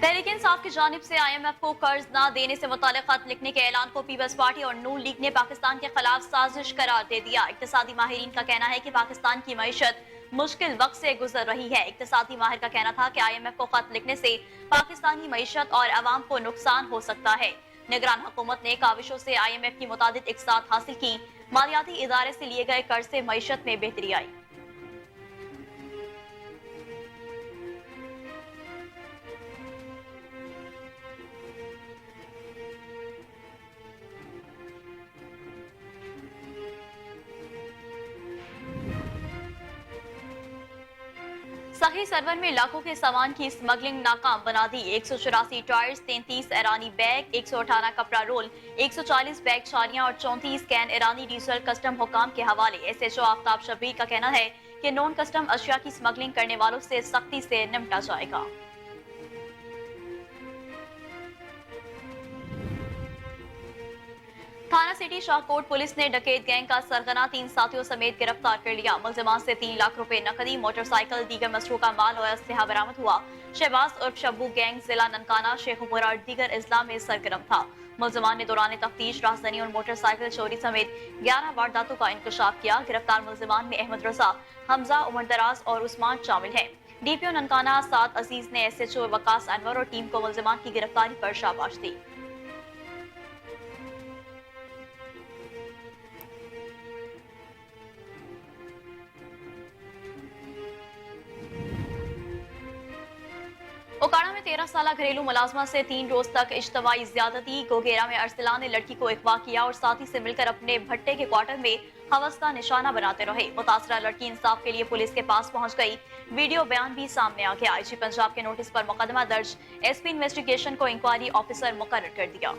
तहरीक इंसाफ की जानिब से IMF को कर्ज न देने से मुताल्लिक खत लिखने के ऐलान को पीपल्स पार्टी और नून लीग ने पाकिस्तान के खिलाफ साजिश करार दे दिया। इक्तिसादी माहिरीन का कहना है कि पाकिस्तान की मईशत मुश्किल वक्त से गुजर रही है। इक्तिसादी माहिर का कहना था कि IMF को खत लिखने से पाकिस्तानी मईशत और अवाम को नुकसान हो सकता है। निगरान हुकूमत ने काविशों से IMF की मुताबिक इकसात हासिल की। मालियाती इदारे से लिए गए कर्ज से मईशत में बेहतरी आई। सही सर्वर में लाखों के सामान की स्मगलिंग नाकाम बना दी। 184 टायर्स, 33 ईरानी बैग, 118 कपड़ा रोल, 140 बैग छालियां और 34 कैन ईरानी डीजल कस्टम हुकाम के हवाले। SHO आफ्ताब शबीर का कहना है कि नॉन कस्टम अशिया की स्मगलिंग करने वालों से सख्ती से निपटा जाएगा। थाना सिटी शाहकोट पुलिस ने डकैत गैंग का सरगना 3 साथियों समेत गिरफ्तार कर लिया। मुल्जिमान से 3 लाख रुपए नकदी, मोटरसाइकिल, दीगर मसरूका माल और असलहा बरामद हुआ। शहबाज उर्फ शब्बू गैंग जिला ननकाना, शेखुपुरा और दीगर अजला में सरगर्म था। मुल्जिमान ने दौरान तफ्तीश राहजनी और मोटरसाइकिल चोरी समेत 11 वारदातों का इंकशाफ किया। गिरफ्तार मुल्जिमान में अहमद रजा, हमजा, उमर दराज और उस्मान शामिल हैं। DPO ननकाना साद अजीज ने SHO वकास अनवर और टीम को मुल्जिमान की गिरफ्तारी पर शाबाश दी। ओकाड़ा में 13 साल घरेलू मुलाजमा से 3 रोज तक इज्तमाई ज्यादती। गोगेरा में अरसलान ने लड़की को अगवा किया और साथी से मिलकर अपने भट्टे के क्वार्टर में हवस का निशाना बनाते रहे। मुतासरा लड़की इंसाफ के लिए पुलिस के पास पहुंच गई। वीडियो बयान भी सामने आ गया। IG पंजाब के नोटिस पर मुकदमा दर्ज, SP इन्वेस्टिगेशन को इंक्वायरी ऑफिसर मुकर्रर कर दिया।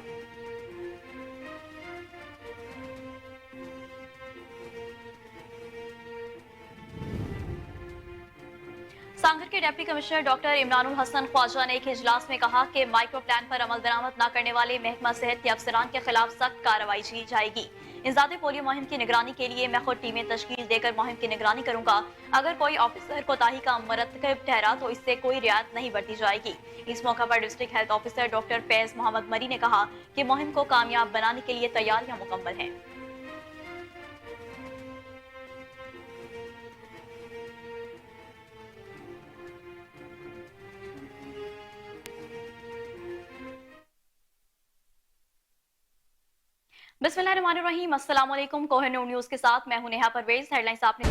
सांगड़ के deputy commissioner doctor Imranul Hassan Khawaja ने एक इजलास में कहा कि माइक्रो प्लान पर अमल दरामद न करने वाले महकमा सेहत के अफसरान के खिलाफ सख्त कार्रवाई की जाएगी। इंसदादे पोलियो मुहिम की निगरानी के लिए मैं खुद टीमें तश्कील देकर मुहिम की निगरानी करूंगा। अगर कोई ऑफिसर कोताही का मरतकब ठहरा तो इससे कोई रियायत नहीं बरती जाएगी। इस मौका पर district health officer doctor Faiz Mohammad Marri ने कहा कि मुहिम को कामयाब बनाने के लिए तैयारियां मुकम्मल हैं। बिस्मिल्लाहिर्रहमानिर्रहीम, अस्सलाम वालेकुम। कोहिनूर न्यूज के साथ मैं हूं नेहा परवेज। हेडलाइंस आपने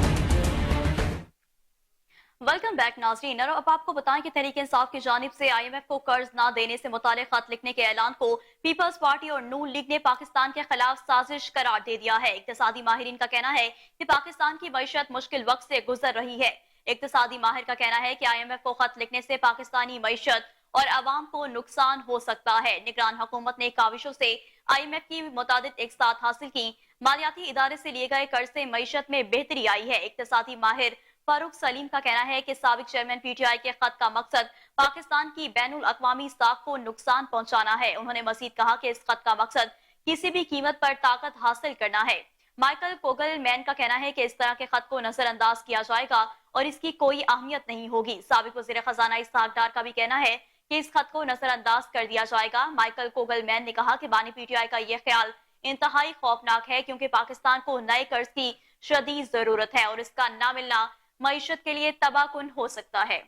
वेलकम बैक नाज़रीन। अब आपको बताएं कि तहरीक इंसाफ की जानिब से IMF को कर्ज न देने से मुताल्लिक खत लिखने के ऐलान को पीपल्स पार्टी और नून लीग ने पाकिस्तान के खिलाफ साजिश करार दे दिया है। इक्तिसादी माहिरीन का कहना है कि पाकिस्तान की मईशत मुश्किल वक्त से गुजर रही है। इक्तिसादी माहिर का कहना है कि IMF को खत लिखने से पाकिस्तानी मईशत और अवाम को नुकसान हो सकता है। निगरान हुकूमत ने काविशों से IMF की मुताबिक इकसात हासिल की। मालियाती इदारे से लिए गए कर्ज से मईशत में बेहतरी आई है। इक्तिसादी माहिर फारूक सलीम का कहना है कि साबिक चेयरमैन PTI के खत का मकसद पाकिस्तान की बैनुल अक़वामी साख को नुकसान पहुंचाना है। उन्होंने मजीद कहा कि इस खत का मकसद किसी भी कीमत पर ताकत हासिल करना है। माइकल कोगलमैन का कहना है कि इस तरह के खत को नजरअंदाज किया जाएगा और इसकी कोई अहमियत नहीं होगी। साबिक वज़ीर खजाना इसहाक डार का भी कहना है कि इस खत को नजरअंदाज कर दिया जाएगा। माइकल कोगलमैन ने कहा कि बानी PTI का यह ख्याल इंतहाई खौफनाक है क्योंकि पाकिस्तान को नए कर्ज की शदीद जरूरत है और इसका ना मिलना मईशत के लिए तबाहकुन हो सकता है।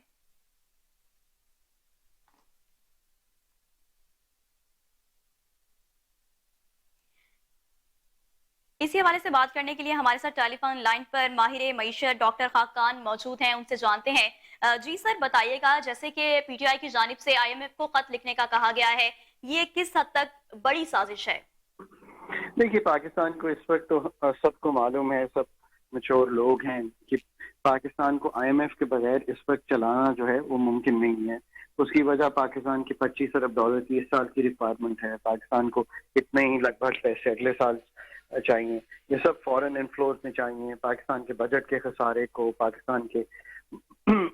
इसी हवाले से बात करने के लिए हमारे साथ टेलीफोन लाइन पर माहिर मईशत डॉक्टर खाकान मौजूद हैं। उनसे जानते हैं। जी सर, बताइएगा, जैसे कि PTI की जानिब से IMF को खत लिखने का कहा गया है, ये किस हद तक बड़ी साजिश है? देखिए, पाकिस्तान को इस वक्त तो सबको मालूम है, सब मैच्योर लोग हैं कि पाकिस्तान को IMF के बगैर इस वक्त चलाना जो है वो मुमकिन नहीं है। उसकी वजह पाकिस्तान की $25 अरब 30 साल की रिक्वायरमेंट है। पाकिस्तान को इतने ही लगभग पैसे अगले साल चाहिए। ये सब फॉरेन इनफ्लोज में चाहिए। पाकिस्तान के बजट के खसारे को, पाकिस्तान के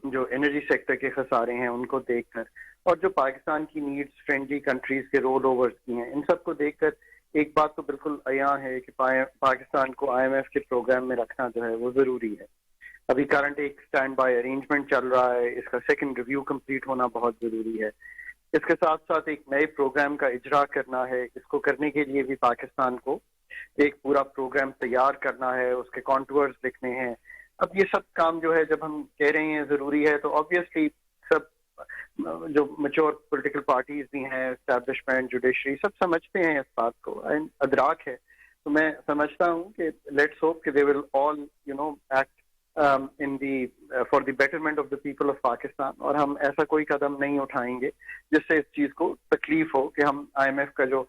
जो एनर्जी सेक्टर के खसारे हैं उनको देखकर, और जो पाकिस्तान की नीड्स फ्रेंडली कंट्रीज के रोल ओवर्स की हैं, इन सबको देखकर एक बात तो बिल्कुल अयां है कि पाकिस्तान को IMF के प्रोग्राम में रखना जो है वो जरूरी है। अभी करंट एक स्टैंड बाय अरेंजमेंट चल रहा है, इसका सेकंड रिव्यू कंप्लीट होना बहुत जरूरी है। اس کے ساتھ ساتھ ایک نئے پروگرام کا اجرا کرنا ہے. اس کو کرنے کے لیے بھی پاکستان کو ایک پورا پروگرام تیار کرنا ہے, اس کے کانٹورز لکھنے ہیں. اب یہ سب کام جو ہے جب ہم کہہ رہے ہیں ضروری ہے, تو آبویسلی سب جو میچور پولیٹیکل پارٹیز بھی ہیں, اسٹیبلشمنٹ, جوڈیشری, سب سمجھتے ہیں اس بات کو, ادراک ہے. تو میں سمجھتا ہوں کہ لیٹس ہوپ کہ دے ول آل act in the for the betterment of the people of Pakistan, اور ہم ایسا کوئی قدم نہیں اٹھائیں گے جس سے اس چیز کو تکلیف ہو کہ ہم آئی ایم ایف کا جو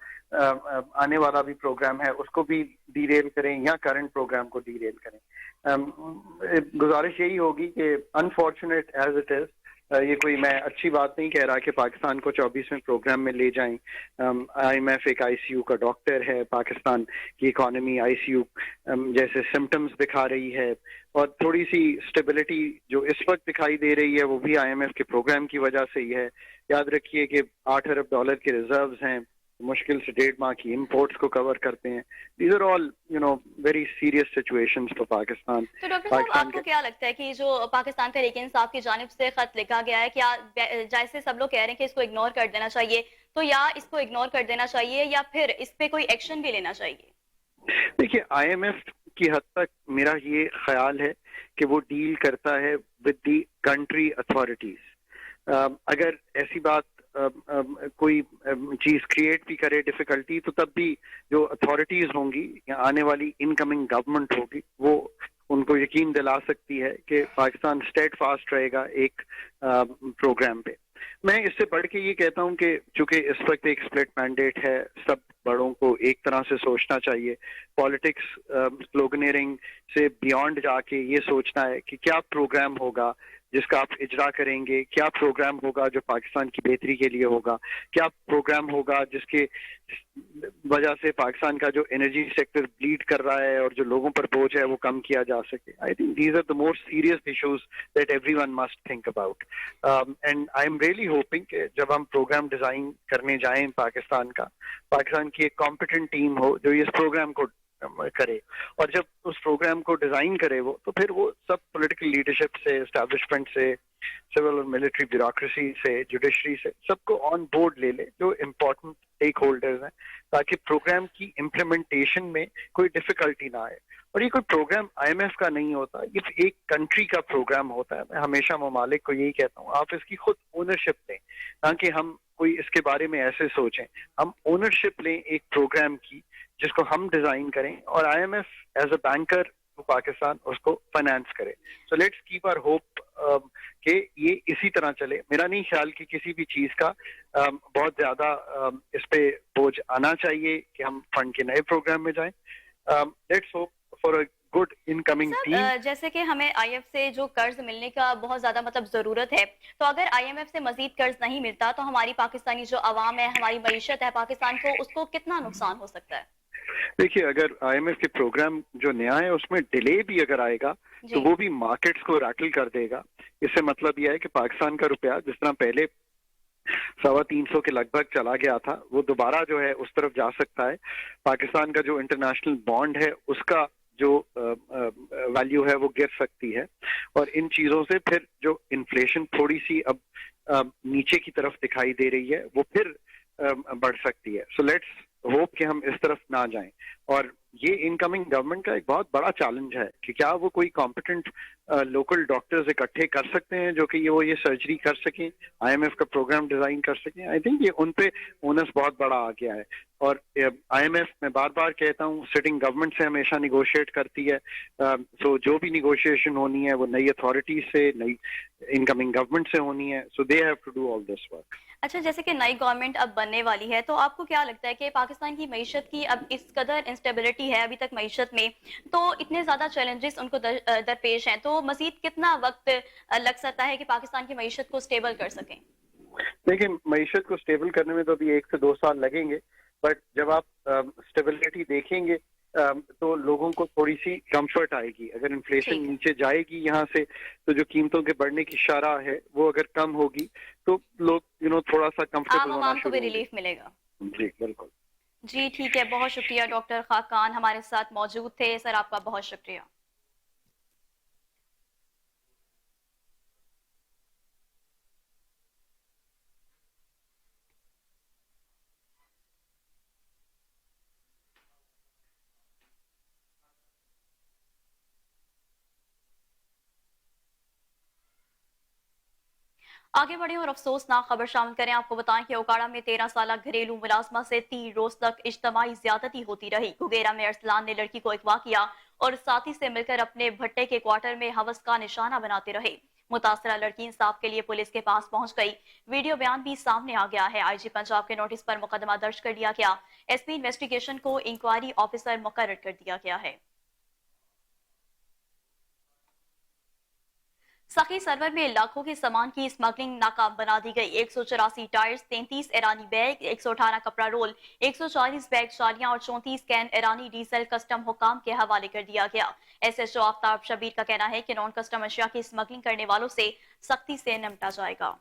آنے والا بھی پروگرام ہے اس کو بھی ڈی ریل کریں یا کرنٹ پروگرام کو ڈی ریل کریں. گزارش یہی ہوگی کہ انفارچونیٹ ایز اٹ از, یہ کوئی میں اچھی بات نہیں کہہ رہا کہ پاکستان کو 24ویں پروگرام میں لے جائیں. آئی ایم ایف ایک آئی سی یو کا ڈاکٹر ہے, پاکستان کی اکانومی آئی سی یو جیسے سمٹمز دکھا رہی ہے, اور تھوڑی سی اسٹیبلٹی جو اس وقت دکھائی دے رہی ہے وہ بھی آئی ایم ایف کے پروگرام کی وجہ سے ہی ہے. یاد رکھیے کہ $8 ارب کے ریزروز ہیں, مشکل سے 1.5 ماہ کی امپورٹس کو کور کرتے ہیں. These are all very serious situations for Pakistan. تو ڈاکٹر صاحب آپ کو کیا لگتا ہے کہ جو پاکستان تحریک انصاف کی جانب سے خط لکھا گیا ہے, کیا جیسے سب لوگ کہہ رہے ہیں کہ اس کو اگنور کر دینا چاہیے, تو یا اس کو اگنور کر دینا چاہیے یا پھر اس پہ کوئی ایکشن بھی لینا چاہیے؟ دیکھیے, آئی ایم ایف کی حد تک میرا یہ خیال ہے کہ وہ ڈیل کرتا ہے ود دی کنٹری اتھارٹیز. اگر ایسی بات کوئی چیز کریٹ بھی کرے ڈیفیکلٹی, تو تب بھی جو اتھارٹیز ہوں گی یا آنے والی انکمنگ گورنمنٹ ہوگی وہ ان کو یقین دلا سکتی ہے کہ پاکستان اسٹیڈ فاسٹ رہے گا ایک پروگرام پہ. میں اس سے بڑھ کے یہ کہتا ہوں کہ چونکہ اس وقت ایک سپلٹ مینڈیٹ ہے, سب بڑوں کو ایک طرح سے سوچنا چاہیے. پالیٹکس سلوگنیرنگ سے بیونڈ جا کے یہ سوچنا ہے کہ کیا پروگرام ہوگا جس کا آپ اجرا کریں گے, کیا پروگرام ہوگا جو پاکستان کی بہتری کے لیے ہوگا, کیا پروگرام ہوگا جس کے وجہ سے پاکستان کا جو انرجی سیکٹر بلیڈ کر رہا ہے اور جو لوگوں پر بوجھ ہے وہ کم کیا جا سکے. I think these are the most serious issues that every one must think about. And I am really hoping کہ جب ہم پروگرام ڈیزائن کرنے جائیں پاکستان کی ایک کمپیٹنٹ ٹیم ہو جو اس پروگرام کو کرے, اور جب اس پروگرام کو ڈیزائن کرے وہ, تو پھر وہ سب پولیٹیکل لیڈرشپ سے, اسٹیبلشمنٹ سے, سول اور ملٹری بیوروکریسی سے, جوڈیشری سے, سب کو آن بورڈ لے لے جو امپورٹنٹ اسٹیک ہولڈرز ہیں, تاکہ پروگرام کی امپلیمنٹیشن میں کوئی ڈیفیکلٹی نہ آئے. اور یہ کوئی پروگرام آئی ایم ایف کا نہیں ہوتا, یہ ایک کنٹری کا پروگرام ہوتا ہے. میں ہمیشہ ممالک کو یہی کہتا ہوں, آپ اس کی خود اونرشپ لیں, تاکہ ہم کوئی اس کے بارے میں ایسے سوچیں, ہم اونرشپ لیں ایک پروگرام کی جس کو ہم ڈیزائن کریں, اور I M F as a banker Pakistan اس کو فائنانس کرے. So let's keep our hope کہ یہ اسی طرح چلے. میرا نہیں خیال کہ کسی بھی چیز کا بہت زیادہ اس پہ بوجھ آنا چاہیے کہ ہم فنڈ کے نئے پروگرام میں جائیں. Let's hope for a good incoming team. جیسے کہ ہمیں آئی ایف سے جو قرض ملنے کا بہت زیادہ ضرورت ہے, تو اگر آئی ایم ایف سے مزید قرض نہیں ملتا تو ہماری پاکستانی جو عوام ہے, ہماری معیشت ہے پاکستان کو, اس کو کتنا نقصان ہو سکتا ہے؟ دیکھیے, اگر آئی ایم ایف کے پروگرام جو نیا ہے اس میں ڈیلے بھی اگر آئے گا تو وہ بھی مارکیٹس کو ریٹل کر دے گا. اس سے مطلب یہ ہے کہ پاکستان کا روپیہ جس طرح پہلے 350 کے لگ بھگ چلا گیا تھا, وہ دوبارہ جو ہے اس طرف جا سکتا ہے. پاکستان کا جو انٹرنیشنل بانڈ ہے اس کا جو ویلیو ہے وہ گر سکتی ہے, اور ان چیزوں سے پھر جو انفلیشن تھوڑی سی اب نیچے کی طرف دکھائی دے رہی ہے وہ پھر بڑھ سکتی ہے. سو لیٹس ہوپ کہ ہم اس طرف نہ جائیں. اور یہ انکمنگ گورنمنٹ کا ایک بہت بڑا چیلنج ہے کہ کیا وہ کوئی کمپیٹنٹ لوکل ڈاکٹرز اکٹھے کر سکتے ہیں جو کہ وہ یہ سرجری کر سکیں, آئی ایم ایف کا پروگرام ڈیزائن کر سکیں. آئی تھنک یہ ان پہ اونس بہت بڑا آ گیا ہے. اور آئی ایم ایف میں بار بار کہتا ہوں سٹنگ گورنمنٹ سے ہمیشہ نیگوشیٹ کرتی ہے. سو جو بھی نیگوشیشن ہونی ہے وہ نئی اتھارٹیز سے, نئی انکمنگ گورنمنٹ سے ہونی ہے. So they have to do all this work. اچھا, جیسے کہ نئی گورنمنٹ اب بننے والی ہے, تو آپ کو کیا لگتا ہے کہ پاکستان کی معیشت کی اب اس قدر انسٹیبلٹی ہے ابھی تک معیشت میں, تو اتنے زیادہ چیلنجز ان کو درپیش ہیں, تو مزید کتنا وقت لگ سکتا ہے کہ پاکستان کی معیشت کو اسٹیبل کر سکیں؟ دیکھیں, معیشت کو اسٹیبل کرنے میں تو ابھی 1 سے 2 سال لگیں گے, بٹ جب آپ اسٹیبلٹی دیکھیں گے تو لوگوں کو تھوڑی سی کمفرٹ آئے گی. اگر انفلیشن نیچے جائے گی یہاں سے, تو جو قیمتوں کے بڑھنے کی شرح ہے وہ اگر کم ہوگی تو لوگ تھوڑا سا کمفرٹیبل ہونا شروع, کو بھی ریلیف ملے گا. جی بالکل. جی ٹھیک ہے, بہت شکریہ ڈاکٹر خاقان ہمارے ساتھ موجود تھے. سر آپ کا بہت شکریہ. आगे बढ़े और अफसोसनाक खबर शामिल करें। आपको बताएं कि ओकाड़ा में 13 साल घरेलू मुलाजमा से 3 रोज तक इज्तमाही ज्यादती होती रही। घुगेरा में अरसलान ने लड़की को अगवा किया और साथी से मिलकर अपने भट्टे के क्वार्टर में हवस का निशाना बनाते रहे। मुतासरा लड़की इंसाफ के लिए पुलिस के पास पहुंच गई। वीडियो बयान भी सामने आ गया है। आईजी पंजाब के नोटिस पर मुकदमा दर्ज कर लिया गया। एसपी इन्वेस्टिगेशन को इंक्वायरी ऑफिसर मुकर्रर कर दिया गया है। सखी सरवर में लाखों के सामान की स्मगलिंग नाकाम बना दी गई। 184 टायर्स, 33 ईरानी बैग, 118 कपड़ा रोल, 140 बैग चालियां और 34 कैन ईरानी डीजल कस्टम हुकाम के हवाले कर दिया गया। एसएचओ आफ्ताब शबीर का कहना है कि नॉन कस्टम अशिया की स्मगलिंग करने वालों से सख्ती से निपटा जाएगा।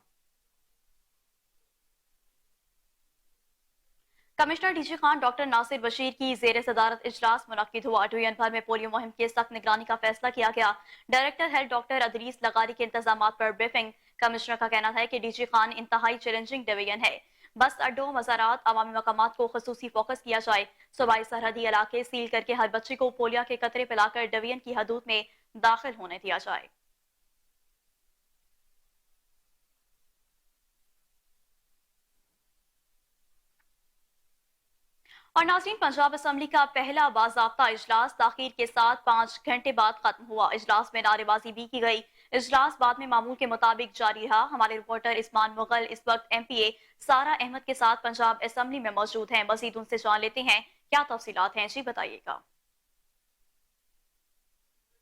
Commissioner DG Khan doctor Nasir Bashir की जेर सदारत इजलास मुनक्किद हुआ। डिवीजन भर में पोलियो मुहिम की सख्त निगरानी का फैसला किया गया। डायरेक्टर हेल्थ डॉक्टर अदरीस लगारी के इंतजाम पर ब्रीफिंग। कमिश्नर का कहना है कि डीजी खान इंतहाई चैलेंजिंग डिवीजन है। बस अड्डों, मज़ारात, अवामी मकामात को खसूसी फोकस किया जाए। सूबाई सरहदी इलाके सील करके हर बच्चे को पोलियो के कतरे पिलाकर डिवीजन की हदूद में दाखिल होने दिया जाए। और नाज़रीन, पंजाब असम्बली का पहला बाज़ाब्ता इजलास ताखीर के साथ 5 घंटे बाद खत्म हुआ। इजलास में नारेबाजी भी की गई। इजलास बाद में मामूल के मुताबिक जारी रहा। हमारे रिपोर्टर इस्मान मुगल इस वक्त एमपीए सारा अहमद के साथ पंजाब असम्बली में मौजूद हैं। मजीद उनसे जान लेते हैं क्या तफसीलात हैं। जी बताइएगा।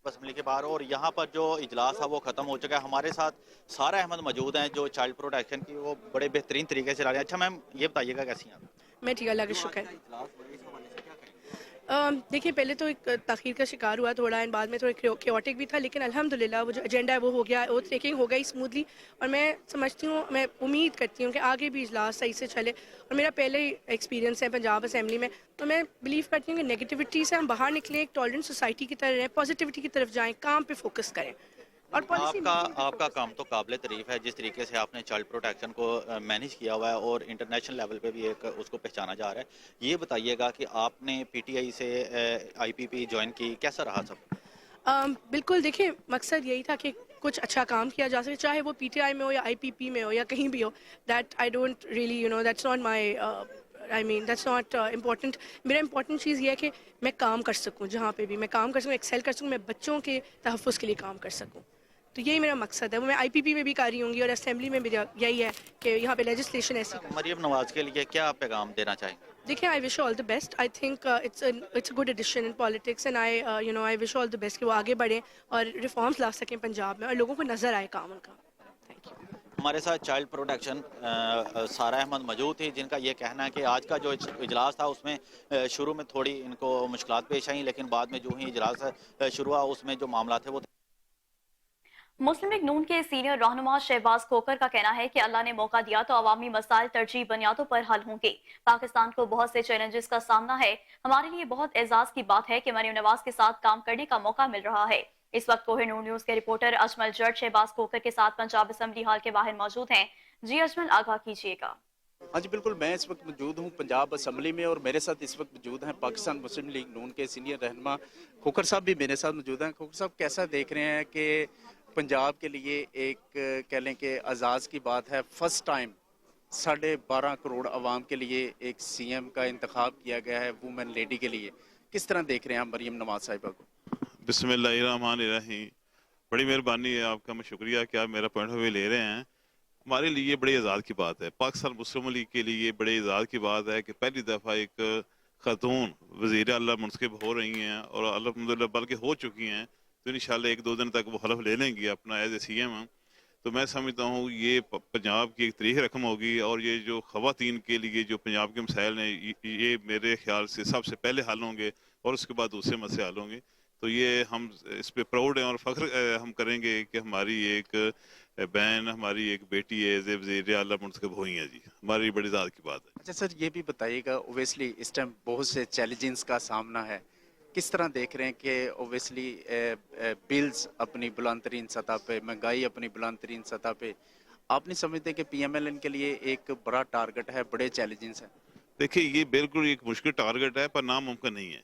असम्बली के बाहर और यहाँ पर जो इजलास है वो ख़त्म हो चुका है। हमारे साथ सारा अहमद मौजूद हैं जो चाइल्ड प्रोटेक्शन की वो बड़े बेहतरीन तरीके से ला रहे हैं। अच्छा मैम, ये बताइएगा कैसी हैं आप? मैं ठीक, अल्लाह का शुक्र है। देखिए, पहले तो एक ताख़ीर का शिकार हुआ थोड़ा, एंड बाद में थोड़ा क्योटिक भी था, लेकिन अल्हम्दुलिल्लाह वो जो एजेंडा है वो हो गया, ओथ टेकिंग हो गई स्मूथली। और मैं समझती हूँ, मैं उम्मीद करती हूँ कि आगे भी इजलास सही से चले। और मेरा पहले ही एक्सपीरियंस है पंजाब असम्बली में, तो मैं बिलीव करती हूँ कि नेगेटिविटी से हम बाहर निकलें, एक टॉलरेंट सोसाइटी की तरह रहें, पॉजिटिविटी की तरफ जाएँ, काम पे फोकस करें और पॉलिसी आपका काम तो काबिल तारीफ है, जिस तरीके से आपने चाइल्ड प्रोटेक्शन को मैनेज किया हुआ है और इंटरनेशनल लेवल पे भी एक उसको पहचाना जा रहा है। ये बताइएगा कि आपने पीटीआई से आईपीपी ज्वाइन की, कैसा रहा सब? बिल्कुल, देखिए, मकसद यही था कि कुछ अच्छा काम किया जा सके, चाहे वो पीटीआई में हो या आईपीपी में हो या कहीं भी हो। That I don't really, that's not my, I mean that's not important. मेरा इंपॉर्टेंट चीज़ ये है कि मैं काम कर सकूँ, जहाँ पे भी मैं काम कर सकूँ, एक्सेल कर सकूँ, मैं बच्चों के तहफ़्फ़ुज़ के लिए काम कर सकूँ। तो यही मेरा मकसद है। वो मैं आईपीपी में भी कर रही होंगी और असेंबली में भी यही है कि यहाँ पे लेजिस्लेशन ऐसी। मरियम नवाज के लिए क्या पैगाम देना चाहेंगे? देखिए, I wish all the best. I think it's a good addition in politics, and I wish all the best कि वो आगे बढ़ें और रिफॉर्म्स ला सकें पंजाब में और लोगों को नज़र आए काम उनका। Thank you. हमारे साथ चाइल्ड प्रोटेक्शन सारा अहमद मौजूद थी, जिनका ये कहना है कि आज का जो इजलास था उसमें शुरू में थोड़ी इनको मुश्किलात पेश आई, लेकिन बाद में जो ही इजलास शुरू हुआ उसमें जो मामला थे वो मुस्लिम लीग नून के सीनियर रहनुमा शहबाज खोकर का कहना है कि अल्लाह ने मौका दिया तो अवामी मसाइल तरजीह बुनियादों पर हल होंगे। पाकिस्तान को बहुत से चैलेंजेस का सामना है। हमारे लिए बहुत एजाज की बात है कि मरियम नवाज के साथ काम करने का मौका मिल रहा है। इस वक्त कोहिनूर न्यूज के रिपोर्टर अजमल जट शहबाज खोकर के साथ पंजाब असम्बली हॉल के बाहर मौजूद हैं। जी अजमल, आगाह कीजिएगा। हाँ जी बिल्कुल, मैं इस वक्त मौजूद हूँ पंजाब असम्बली में और मेरे साथ इस वक्त मौजूद हैं पाकिस्तान मुस्लिम लीग नून के सीनियर रहनुमा खोकर साहब भी मेरे साथ मौजूद हैं। खोकर साहब, कैसा देख रहे हैं कि पंजाब के लिए एक कह लें कि आज़ाज़ की बात है, फर्स्ट टाइम 12.5 करोड़ आवाम के लिए एक सीएम का इंतखाब किया गया है वुमेन लेडी के लिए। किस तरह देख रहे हैं आप मरियम नवाज साहिबा को? बिस्मिल्लाहिर्रहमानिर्रहीम। बड़ी मेहरबानी है आपका, मैं शुक्रिया कि आप मेरा पॉइंट ऑफ व्यू ले रहे हैं। हमारे लिए बड़ी आज़ाद की बात है, पाकिस्तान मुस्लिम लीग के लिए बड़ी आज़ाद की बात है कि पहली दफ़ा एक खातून वज़ीर आला मुंतखब हो रही हैं और अल्हम्दुलिल्लाह बल्कि हो चुकी हैं, तो इंशाल्लाह 1-2 दिन तक वो हलफ ले लेंगी अपना एज ए सीएम। तो मैं समझता हूँ ये पंजाब की एक तारीख रकम होगी और ये जो ख़वातीन के लिए जो पंजाब के मसाइल हैं ये मेरे ख्याल से सबसे पहले हल होंगे और उसके बाद दूसरे मसले हल होंगे। तो ये हम इस पे प्राउड हैं और फ़ख्र हम करेंगे कि हमारी एक बहन, हमारी एक बेटी है वज़ीर आला मुंतखब हुई हैं। जी, हमारी बड़ी ज़ात की बात है। अच्छा सर, ये भी बताइएगा, ओबियसली इस टाइम बहुत से चैलेंजेस का सामना है, किस तरह देख रहे हैं कि ओबियसली बिल्स अपनी बुलंद तरीन सतह पे, महंगाई अपनी बुलंद तरीन सतह पे, आप नहीं समझते कि पीएमएलएन के लिए एक बड़ा टारगेट है, बड़े चैलेंजेस हैं? देखिए, ये बिल्कुल एक मुश्किल टारगेट है पर नामुमकिन नहीं है।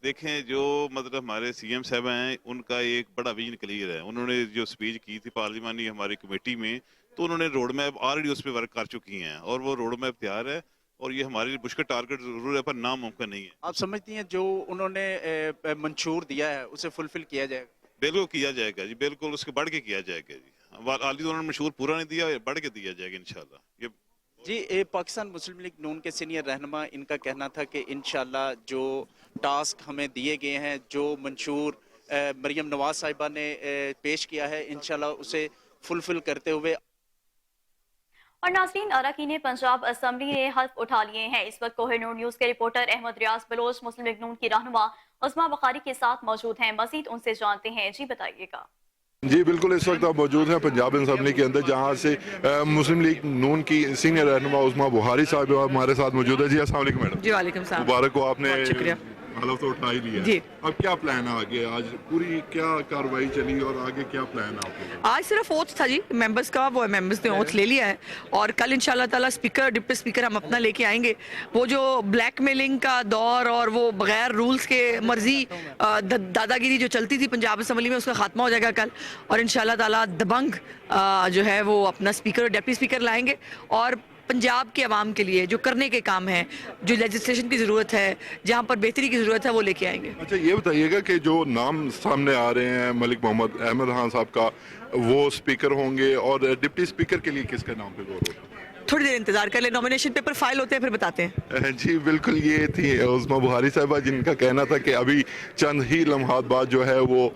देखें जो मतलब हमारे सीएम साहब हैं उनका एक बड़ा विजन क्लियर है। उन्होंने जो स्पीच की थी पार्लिमानी हमारी कमेटी में, तो उन्होंने रोड मैप ऑलरेडी उस पर वर्क कर चुकी हैं और वो रोड मैप तैयार है और ये हमारे लिए मुश्किल टारगेट जरूर है पर नामुमकिन नहीं है। आप समझती हैं जो उन्होंने मंशूर दिया है उसे फुलफिल किया जाएगा? बिल्कुल किया जाएगा जी, बिल्कुल उसके बढ़ के किया जाएगा जी। ऑलरेडी उन्होंने मशहूर पूरा नहीं दिया, बढ़ के दिया जाएगा इंशाल्लाह। ये जी पाकिस्तान मुस्लिम लीग नून के सीनियर रहनुमा, इनका कहना था कि इंशाल्लाह जो टास्क हमें दिए गए हैं, जो मंशूर मरियम नवाज साहिबा ने पेश किया है, इंशाल्लाह उसे फुलफिल करते हुए। और नाज़रीन, अरकान पंजाब असम्बली ने हल्फ उठा लिए हैं। इस वक्त कोहिनूर न्यूज के रिपोर्टर अहमद रियाज बलोच मुस्लिम लीग नून की रहनुमा उस्मा बुखारी के साथ मौजूद हैं। मजीद उनसे जानते हैं। जी बताइएगा। जी बिल्कुल, इस वक्त आप मौजूद हैं पंजाब असम्बली के अंदर, जहां से मुस्लिम लीग नून की सीनियर रहनुमा उस्मा बुखारी साहब हमारे साथ मौजूद है। जी अस्सलाम वालेकुम मैडम। जी वालेकुम सलाम। मुबारक हो, आपने शुक्रिया। हलफ तो उठा ही लिया जी। अब क्या प्लान है आगे, आज पूरी क्या कार्रवाई चली और आगे क्या प्लान है आपके? आज सिर्फ ओथ था जी मेंबर्स का, वो मेंबर्स ने ओथ ले लिया है और कल इंशाल्लाह ताला स्पीकर डिप्टी स्पीकर हम अपना लेके आएंगे। वो जो ब्लैकमेलिंग का दौर और वो बगैर रूल्स के मर्जी दादागिरी जो चलती थी पंजाब असम्बली में, उसका खात्मा हो जाएगा कल और इंशाल्लाह ताला दबंग जो है वो अपना स्पीकर और डिप्टी स्पीकर लाएंगे और पंजाब के अवाम के लिए जो करने के काम हैं, जो लेजिस्लेशन की ज़रूरत है, जहाँ पर बेहतरी की ज़रूरत है, वो लेके आएंगे। अच्छा ये बताइएगा कि जो नाम सामने आ रहे हैं मलिक मोहम्मद अहमद खान साहब का, वो स्पीकर होंगे और डिप्टी स्पीकर के लिए किसके नाम पे गौर होगा? थोड़ी देर इंतजार कर ले, नॉमिनेशन पेपर फाइल होते हैं फिर बताते हैं। जी बिल्कुल, ये थी उस्मा बुखारी साहिबा जिनका कहना था कि अभी चंद ही लम्हात बाद जो है वो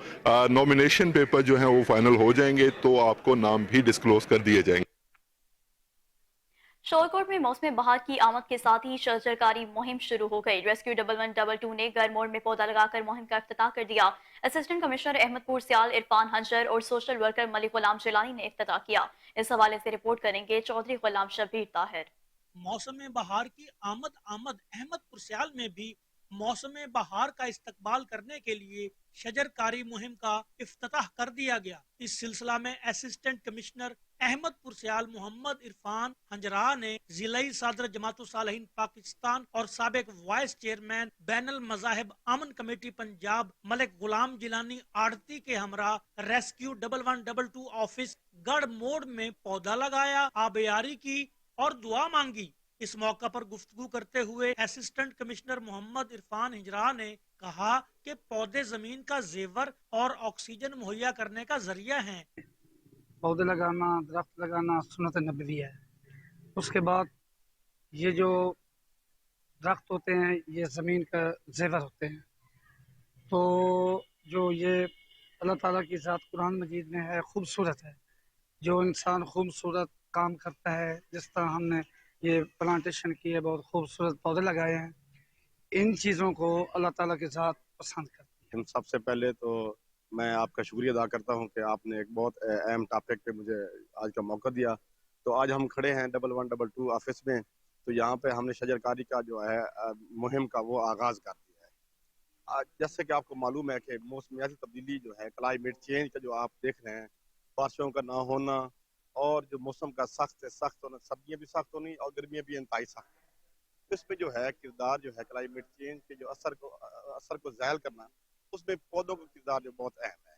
नॉमिनेशन पेपर जो है वो फाइनल हो जाएंगे तो आपको नाम भी डिस्क्लोज कर दिए जाएंगे। शोरकोट में मौसम बहार की आमद के साथ ही शजरकारी मुहिम शुरू हो गई। रेस्क्यू 1112 ने घर मोड़ में पौधा लगाकर मुहिम का इफ्तिताह कर दिया। असिस्टेंट कमिश्नर अहमदपुर सियाल इरफान हंजर और सोशल वर्कर मलिक गुलाम जिलानी ने इफ्तिताह किया। इस हवाले से रिपोर्ट करेंगे चौधरी गुलाम शबीर ताहिर। मौसम बहार की आमद अहमदपुर सियाल में भी मौसम बहार का इस्तकबाल करने के लिए शजरकारी मुहिम का इफ्तिताह कर दिया गया। इस सिलसिला में असिस्टेंट कमिश्नर अहमदपुर सियाल मोहम्मद इरफान हंजरा ने जिलाई सदर जमातुल सालिहीन पाकिस्तान और साबिक वाइस चेयरमैन बैनुल मज़ाहिब अमन कमेटी पंजाब मलिक गुलाम जिलानी आड़ती के हमरा रेस्क्यू 1112 ऑफिस गढ़ मोड़ में पौधा लगाया, आबियारी की और दुआ मांगी। इस मौका पर गुफ्तगू करते हुए असिस्टेंट कमिश्नर मोहम्मद इरफान हिजरा ने कहा कि पौधे जमीन का जेवर और ऑक्सीजन मुहैया करने का जरिया हैं। पौधे लगाना, दरख्त लगाना सुन्नत नबवी है। उसके बाद ये जो दरख्त होते हैं ये ज़मीन का जेवर होते हैं। तो जो ये अल्लाह ताला की ज़ात कुरान मजीद में है, खूबसूरत है। जो इंसान खूबसूरत काम करता है, जिस तरह हमने ये प्लांटेशन की है, बहुत खूबसूरत पौधे लगाए हैं, इन चीज़ों को अल्लाह ताला के साथ पसंद करते हैं। सबसे पहले तो मैं आपका शुक्रिया अदा करता हूं कि आपने एक बहुत अहम टॉपिक पे मुझे आज का मौका दिया। तो आज हम खड़े हैं 1112 ऑफिस में, तो यहाँ पे हमने शजरकारी का जो है मुहिम का वो आगाज़ कर दिया है। आज जैसे कि आपको मालूम है कि मौसमियाती तब्दीली जो है, क्लाइमेट चेंज का जो आप देख रहे हैं, बारिशों का ना होना और जो मौसम का सख्त से सख्त होना, सर्दियाँ भी सख्त होनी और गर्मियाँ भी इंतहाई सख्त। तो इस पे जो है किरदार जो है क्लाइमेट चेंज के जो असर को ज़ायल करना, उसमें पौधों का किरदार जो बहुत अहम है।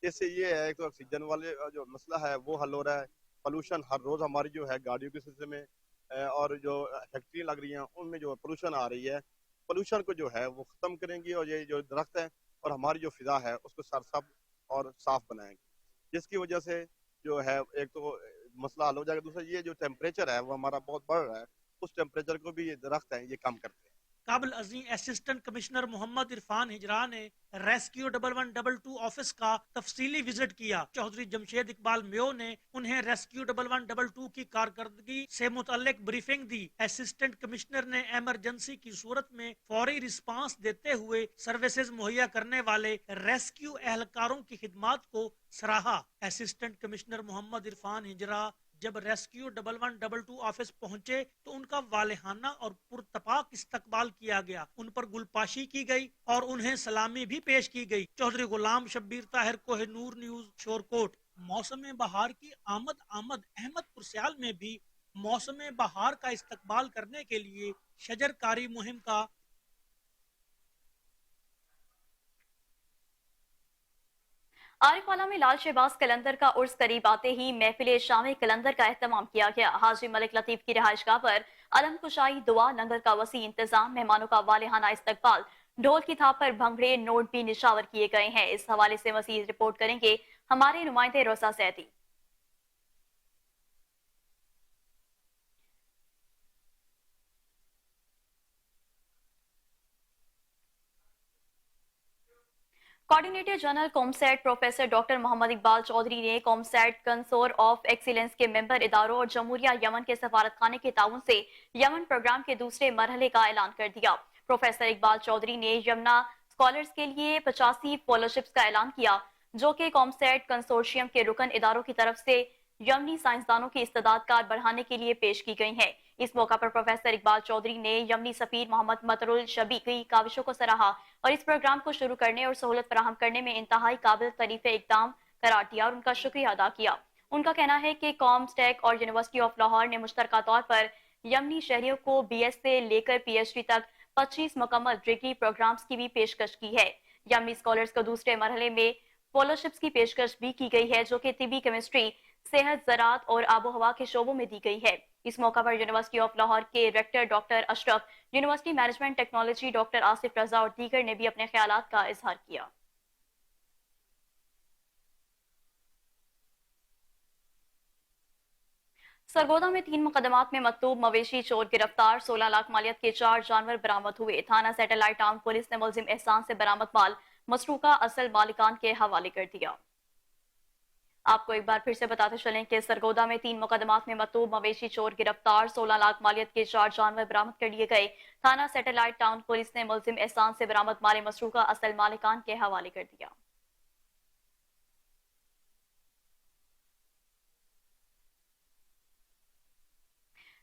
जैसे ये है तो ऑक्सीजन वाले जो मसला है वो हल हो रहा है। पोल्यूशन हर रोज़ हमारी जो है गाड़ियों के सिलसिले में और जो फैक्ट्रियाँ लग रही हैं उनमें जो पोल्यूशन आ रही है, पोल्यूशन को जो है वो ख़त्म करेंगी और ये जो दरख्त है और हमारी जो फ़िज़ा है उसको सरसब्ज़ और साफ़ बनाएंगे, जिसकी वजह से जो है एक तो मसला हल हो जाएगा। दूसरा ये जो टेम्परेचर है वो हमारा बहुत बढ़ रहा है, उस टेम्परेचर को भी ये दरख्त है ये कम करते हैं। काबिल अजीम असिस्टेंट कमिश्नर मोहम्मद इरफान हिजरा ने रेस्क्यू 1112 ऑफिस का तफसीली विजिट किया। चौधरी जमशेद इकबाल मेयो ने उन्हें रेस्क्यू 1112 की कारकर्दगी से मुतल्लिक ब्रीफिंग दी। असिस्टेंट कमिश्नर ने इमरजेंसी की सूरत में फौरी रिस्पांस देते हुए सर्विसेज मुहैया करने वाले रेस्क्यू एहलकारों की खिदमात को सराहा। असिस्टेंट कमिश्नर मोहम्मद इरफान हिजरा जब रेस्क्यू 1112 ऑफिस पहुंचे तो उनका वालेहाना और पुरतपाक इस्तकबाल किया गया। उन पर गुलपाशी की गई और उन्हें सलामी भी पेश की गई। चौधरी गुलाम शब्बीर ताहिर, कोहिनूर न्यूज, शोरकोट। मौसम बहार की आमद अहमदपुर सियाल में भी मौसम बहार का इस्तकबाल करने के लिए शजरकारी मुहिम का आरिफ वाला में लाल शहबाज कलंदर का उर्स करीब आते ही महफिल शाम कलंदर का एहतमाम किया गया। हाजी मलिक लतीफ की रिहाइशगाह पर अलम कुशाई, दुआ, लंगर का वसी इंतजाम, मेहमानों का वालेहाना इस्तकबाल, ढोल की थाप पर भंगड़े नोट भी निशावर किए गए हैं। इस हवाले से मजीद रिपोर्ट करेंगे हमारे नुमाइंदे Rosa Saidi. Coordinator general COMSATS professor doctor Muhammad Iqbal Chaudhry ने कॉमसैट कंसोर ऑफ एक्सीलेंस के मेंबर इदारों और जमहूरिया यमन के सफारतखाने के ताउन से यमन प्रोग्राम के दूसरे मरहले का ऐलान कर दिया। प्रोफेसर इकबाल चौधरी ने यमना स्कॉलर्स के लिए 85 फेलोशिप्स का ऐलान किया, जो कि कॉमसैट कंसोर्शियम के रुकन इदारों की तरफ से यमनी साइंसदानों की इस्तेदाद बढ़ाने के लिए पेश की गई हैं। इस मौका पर प्रोफेसर इकबाल चौधरी ने यमनी सफीर मोहम्मद मतरुल शबी की काविशों को सराहा और इस प्रोग्राम को शुरू करने और सहूलत फराहम करने में इंतहाई काबिल तारीफ इकदाम करार दिया और उनका शुक्रिया अदा किया। उनका कहना है कि कॉमस्टेक और यूनिवर्सिटी ऑफ लाहौर ने मुश्तरका तौर पर यमनी शहरियों को BS से लेकर PhD तक 25 मुकम्मल डिग्री प्रोग्राम्स की भी पेशकश की है। यमनी स्कॉलर्स को दूसरे मरहले में फेलोशिप्स की पेशकश भी की गई है, जो कि तिबी, केमिस्ट्री, सेहत, ज़राअत और आबो हवा के शोबों में दी गई है। इस मौका पर यूनिवर्सिटी ऑफ लाहौर के rector doctor Ashraf, university management technology doctor Asif Raza और दीगर ने भी अपने ख्यालात का इजहार किया। सरगोदा में 3 मुकदमात में मतलूब मवेशी चोर गिरफ्तार, 16 लाख मालियत के 4 जानवर बरामद हुए। थाना सैटेलाइट टाउन पुलिस ने मुलजिम एहसान से बरामद माल मसरूका असल मालिकान के हवाले कर दिया। आपको एक बार फिर से बताते चलें कि सरगोदा में 3 मुकदमात में मतलूब मवेशी चोर गिरफ्तार, 16 लाख मालियत के 4 जानवर बरामद कर लिए गए। थाना सैटेलाइट टाउन पुलिस ने मुलजिम एहसान से बरामद माल मसरूका असल मालिकान के हवाले कर दिया।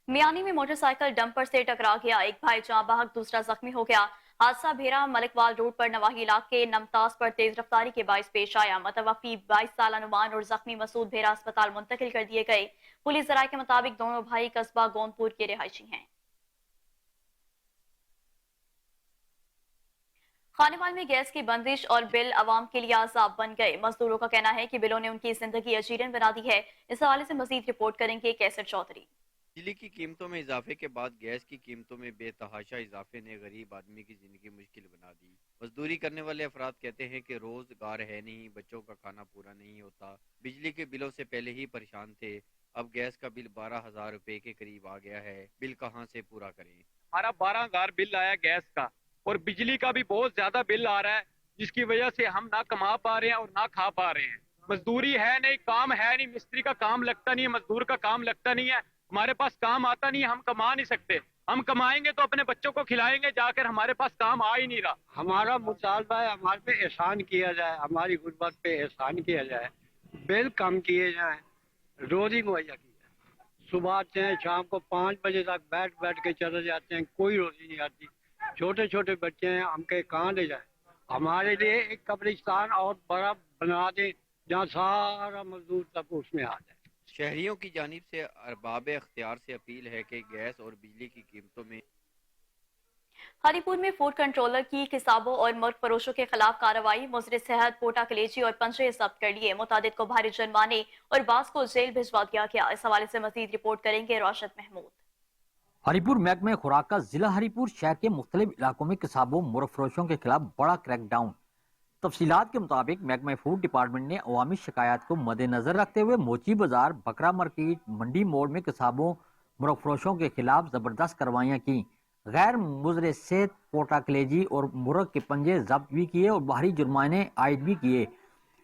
मियानी में मोटरसाइकिल डंपर से टकरा गया, एक भाई जाँ बहक, दूसरा जख्मी हो गया। हादसा भेरा मलिकवाल रोड पर नवाही इलाके नमताज पर तेज रफ्तारी के बाइस पेश आया। मतवफी 22 साल नुमान और जख्मी मसूद भेरा अस्पताल मुंतकिल कर दिए गए। पुलिस जराये के मुताबिक दोनों भाई कस्बा गोंदपुर के रिहायशी हैं। खानेवाल में गैस की बंदिश और बिल अवाम के लिए आजाब बन गए। मजदूरों का कहना है कि बिलों ने उनकी जिंदगी अजीरन बना दी है। इस हवाले से मजीद रिपोर्ट करेंगे कैसर चौधरी। बिजली की कीमतों में इजाफे के बाद गैस की कीमतों में बेतहाशा इजाफे ने गरीब आदमी की जिंदगी मुश्किल बना दी। मजदूरी करने वाले अफराद कहते हैं कि रोजगार है नहीं, बच्चों का खाना पूरा नहीं होता। बिजली के बिलों से पहले ही परेशान थे, अब गैस का बिल 12,000 रुपए के करीब आ गया है। बिल कहाँ से पूरा करें? हमारा 12,000 बिल आया गैस का और बिजली का भी बहुत ज्यादा बिल आ रहा है, जिसकी वजह से हम ना कमा पा रहे हैं और ना खा पा रहे हैं। मजदूरी है नहीं, काम है नहीं, मिस्त्री का काम लगता नहीं है, मजदूर का काम लगता नहीं है, हमारे पास काम आता नहीं है, हम कमा नहीं सकते। हम कमाएंगे तो अपने बच्चों को खिलाएंगे, जाकर हमारे पास काम आ ही नहीं रहा। हमारा मुतालबा है हमारे पे एहसान किया जाए, हमारी गुर्बत पे एहसान किया जाए, बिल कम किए जाए, रोजी मुहैया की जाए। सुबह आते हैं, शाम को 5 बजे तक बैठ बैठ के चले जाते हैं, कोई रोजी नहीं आती। छोटे छोटे बच्चे हैं, हम के कहाँ ले जाए? हमारे लिए एक कब्रिस्तान और बड़ा बना दे जहाँ सारा मजदूर तक उसमें आ जाए। शहरियों की जानिब से अरबाब अख्तियार से अपील है कि गैस और बिजली की कीमतों में। हरीपुर में फूड कंट्रोलर की किसाबों और मुर्ग फरोशों के खिलाफ कार्रवाई, मुजरिम सेहत, पोटा कलेजी और पंजे जब्त कर लिए। मुतादिद को भारी जुर्माने और बास को जेल भिजवा दिया गया। इस हवाले से मजीद रिपोर्ट करेंगे राशिद महमूद। हरीपुर महकमे खुराक का जिला हरीपुर शहर के मुख्तलिफ इलाकों में किसाबों मुर्ग फरोशों के खिलाफ बड़ा क्रैकडाउन। तफसीलात के मुताबिक महकमा फूड डिपार्टमेंट ने अवामी शिकायत को मद्देनजर रखते हुए मोची बाजार, बकरा मार्केट, मंडी मोड़ में किसाबों मुर्ग फरोशों के खिलाफ जबरदस्त कार्रवाइयाँ की। गैर मुजर सेहत, पोटा कलेजी और मुर्ग के पंजे जब्त भी किए और बाहरी जुर्माने आयद भी किए।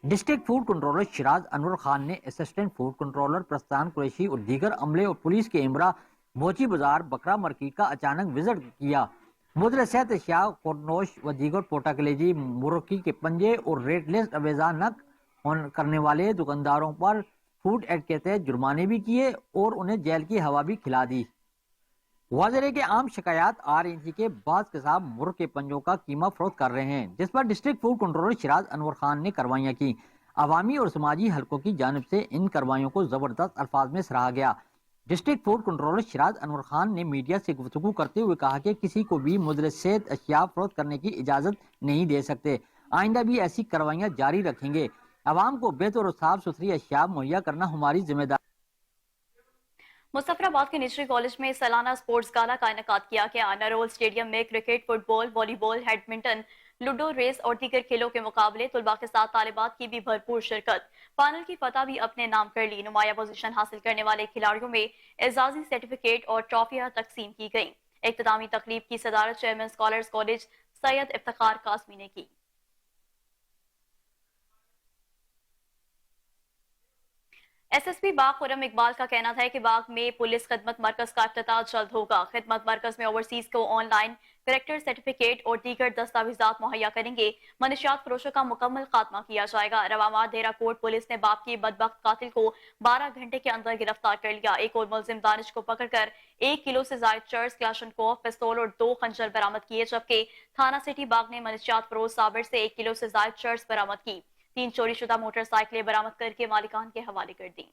District food controller Siraj Anwar Khan ने असिस्टेंट फूड कंट्रोलर प्रस्तान कुरैशी और दीगर अमले और पुलिस के इमरा मोची बाजार, बकरा मार्केट का अचानक विजिट किया। मुद्र सेहत अशिया, कोरनोश व दीगर पोटा कलेजी, मुर्गी के पंजे और रेटलेस अवेजा न करने वाले दुकानदारों पर फूड एक्ट के तहत जुर्माने भी किए और उन्हें जेल की हवा भी खिला दी। वाज़ेह है कि आम शिकायत आ रही थी कि बाज़ किसाब मुर्ग के पंजों का कीमा फरोख्त कर रहे हैं, जिस पर district food controller Siraj Anwar Khan ने कार्रवाइयाँ की। अवामी और समाजी हलकों की जानिब से इन कार्रवाइयों को जबरदस्त अल्फाज में सराहा गया। District food controller Siraj Anwar Khan ने मीडिया से गुफ्तगू करते हुए कहा कि किसी को भी मुद्र सेहत अशिया फरोख्त करने की इजाज़त नहीं दे सकते। आइंदा भी ऐसी कार्रवाइयाँ जारी रखेंगे। عوام کو بہتر اور صاف ستھری اشیاء مہیا کرنا ہماری ذمہ داری۔ मुजफ्फराबाद के निजी कॉलेज में सालाना स्पोर्ट्स गाला का इनेकाद किया गया। नरोल स्टेडियम में cricket, football, volleyball, badminton, ludo, race और दीगर खेलों के मुकाबले, तुलबा के साथ तालिबात की भी भरपूर शिरकत। फाइनल की फतह भी अपने नाम कर ली। नुमाया पोजीशन हासिल करने वाले खिलाड़ियों में एजाजी सर्टिफिकेट और ट्रॉफियां तकसीम की गईं। इख्तितामी तकरीब की सदारत chairman scholars college Syed Iftikhar Qasmi ने की। एसएसपी बाग खुर्रम इकबाल का कहना था कि बाग में पुलिस खिदमत मरकज का इफ्तिताह जल्द होगा। खिदमत मरकज में ओवरसीज को ऑनलाइन करेक्टर सर्टिफिकेट और दीगर दस्तावेजात मुहैया करेंगे। मनशियात फरोशों का मुकम्मल खात्मा किया जाएगा। रवामार देरा कोट पुलिस ने बाप की बदबख्त कातिल को 12 घंटे के अंदर गिरफ्तार कर लिया। एक और मुलजिम दानिश को पकड़कर 1 किलो से जायद चर्स, क्लाशनकोफ, पिस्तौल और 2 खंजर बरामद किए, जबकि थाना सिटी बाग ने मनशियात फरोज साबिर से 1 किलो से जायद चर्स बरामद की। 3 चोरी शुदा मोटरसाइकिलें बरामद करके मालिकान के हवाले कर दी।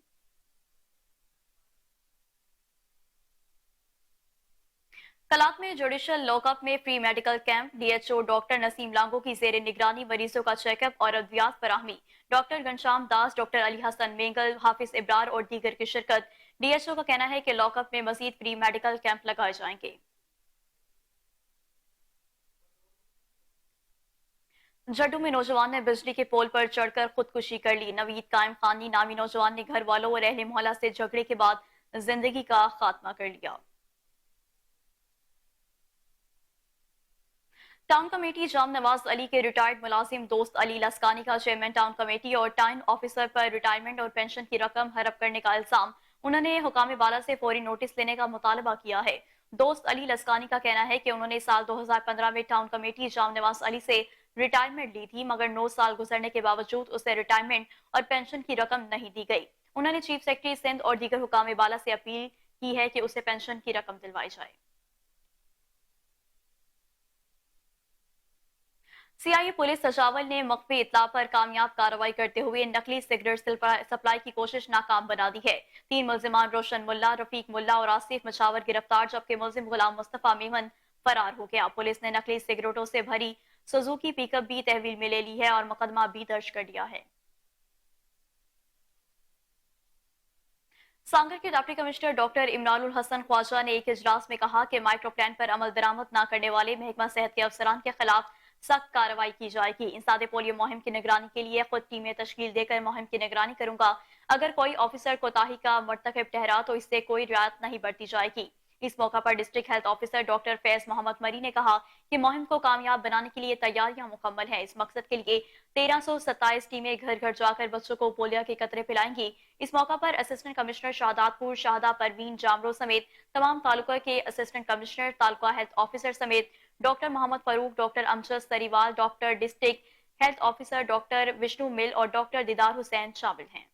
कलात में जुडिशल लॉकअप में free medical camp. DHO doctor Naseem Lango की जेर निगरानी मरीजों का चेकअप और अद्वियात फराहमी। डॉक्टर घनश्याम दास, डॉक्टर अली हसन मेंगल, हाफिज इब्रार और दीगर की शिरकत। डीएचओ का कहना है कि लॉकअप में मजीद फ्री मेडिकल कैंप लगाए जाएंगे। जड्डू में नौजवान ने बिजली के पोल पर चढ़कर खुदकुशी कर ली। नवीद कायम खानी नामी नौजवान ने घर वालों और अहले मोहल्ला से झगड़े के बाद जिंदगी का खात्मा कर लिया। टाउन कमेटी जाम नवाज अली के रिटायर्ड मुलाजिम दोस्त अली लस्कानी का चेयरमैन टाउन कमेटी और टाउन ऑफिसर पर रिटायरमेंट और पेंशन की रकम हड़प करने का इल्जाम। उन्होंने हुकाम बाला से फौरी नोटिस लेने का मुतालबा किया है। दोस्त अली लस्कानी का कहना है कि उन्होंने साल 2015 में टाउन कमेटी जाम नवाज अली से रिटायरमेंट ली थी, मगर 9 साल गुजरने के बावजूद उसे रिटायरमेंट और पेंशन की रकम नहीं दी गई। उन्होंने चीफ सेक्रेटरी सिंध और दीगर हुकाम बाला से अपील की है कि उसे पेंशन की रकम दिलवाई जाए। सीआईए पुलिस तजावल ने मख्फी इतला पर कामयाब कार्रवाई करते हुए नकली सिगरेट सप्लाई की कोशिश नाकाम बना दी है। 3 मुलजिमान रोशन मुल्ला, रफीक मुल्ला और आसिफ मछावर गिरफ्तार, जबकि मुलजिम गुलाम मुस्तफा मेमन फरार हो गया। पुलिस ने नकली सिगरेटों से भरी सुजुकी पिकअप भी तहवील में ले ली है और मुकदमा भी दर्ज कर दिया है। सांगर के deputy commissioner doctor Imranul Hassan Khawaja ने एक इजलास में कहा कि माइक्रो प्लान पर अमल दरामद न करने वाले महकमा सेहत के अफसरान के खिलाफ सख्त कार्रवाई की जाएगी। इंसादे पोलियो मुहिम की निगरानी के लिए खुद टीमें तश्कील देकर मुहिम की निगरानी करूंगा। अगर कोई ऑफिसर कोताही का मर्तकब ठहरा तो इससे कोई रियायत नहीं बरती जाएगी। इस मौका पर district health officer doctor Faiz Mohammad Marri ने कहा कि मुहिम को कामयाब बनाने के लिए तैयारियां मुकम्मल हैं। इस मकसद के लिए 1327 टीमें घर घर जाकर बच्चों को पोलियो के कतरे पिलाएंगी। इस मौका पर असिस्टेंट कमिश्नर शाहदातपुर शाहदा परवीन जामरो समेत तमाम तालुका के assistant commissioner, taluka health officer समेत doctor Muhammad Farooq, doctor Amjad Sariwal, doctor district health officer doctor Vishnu Mil और डॉक्टर दीदार हुसैन शामिल हैं।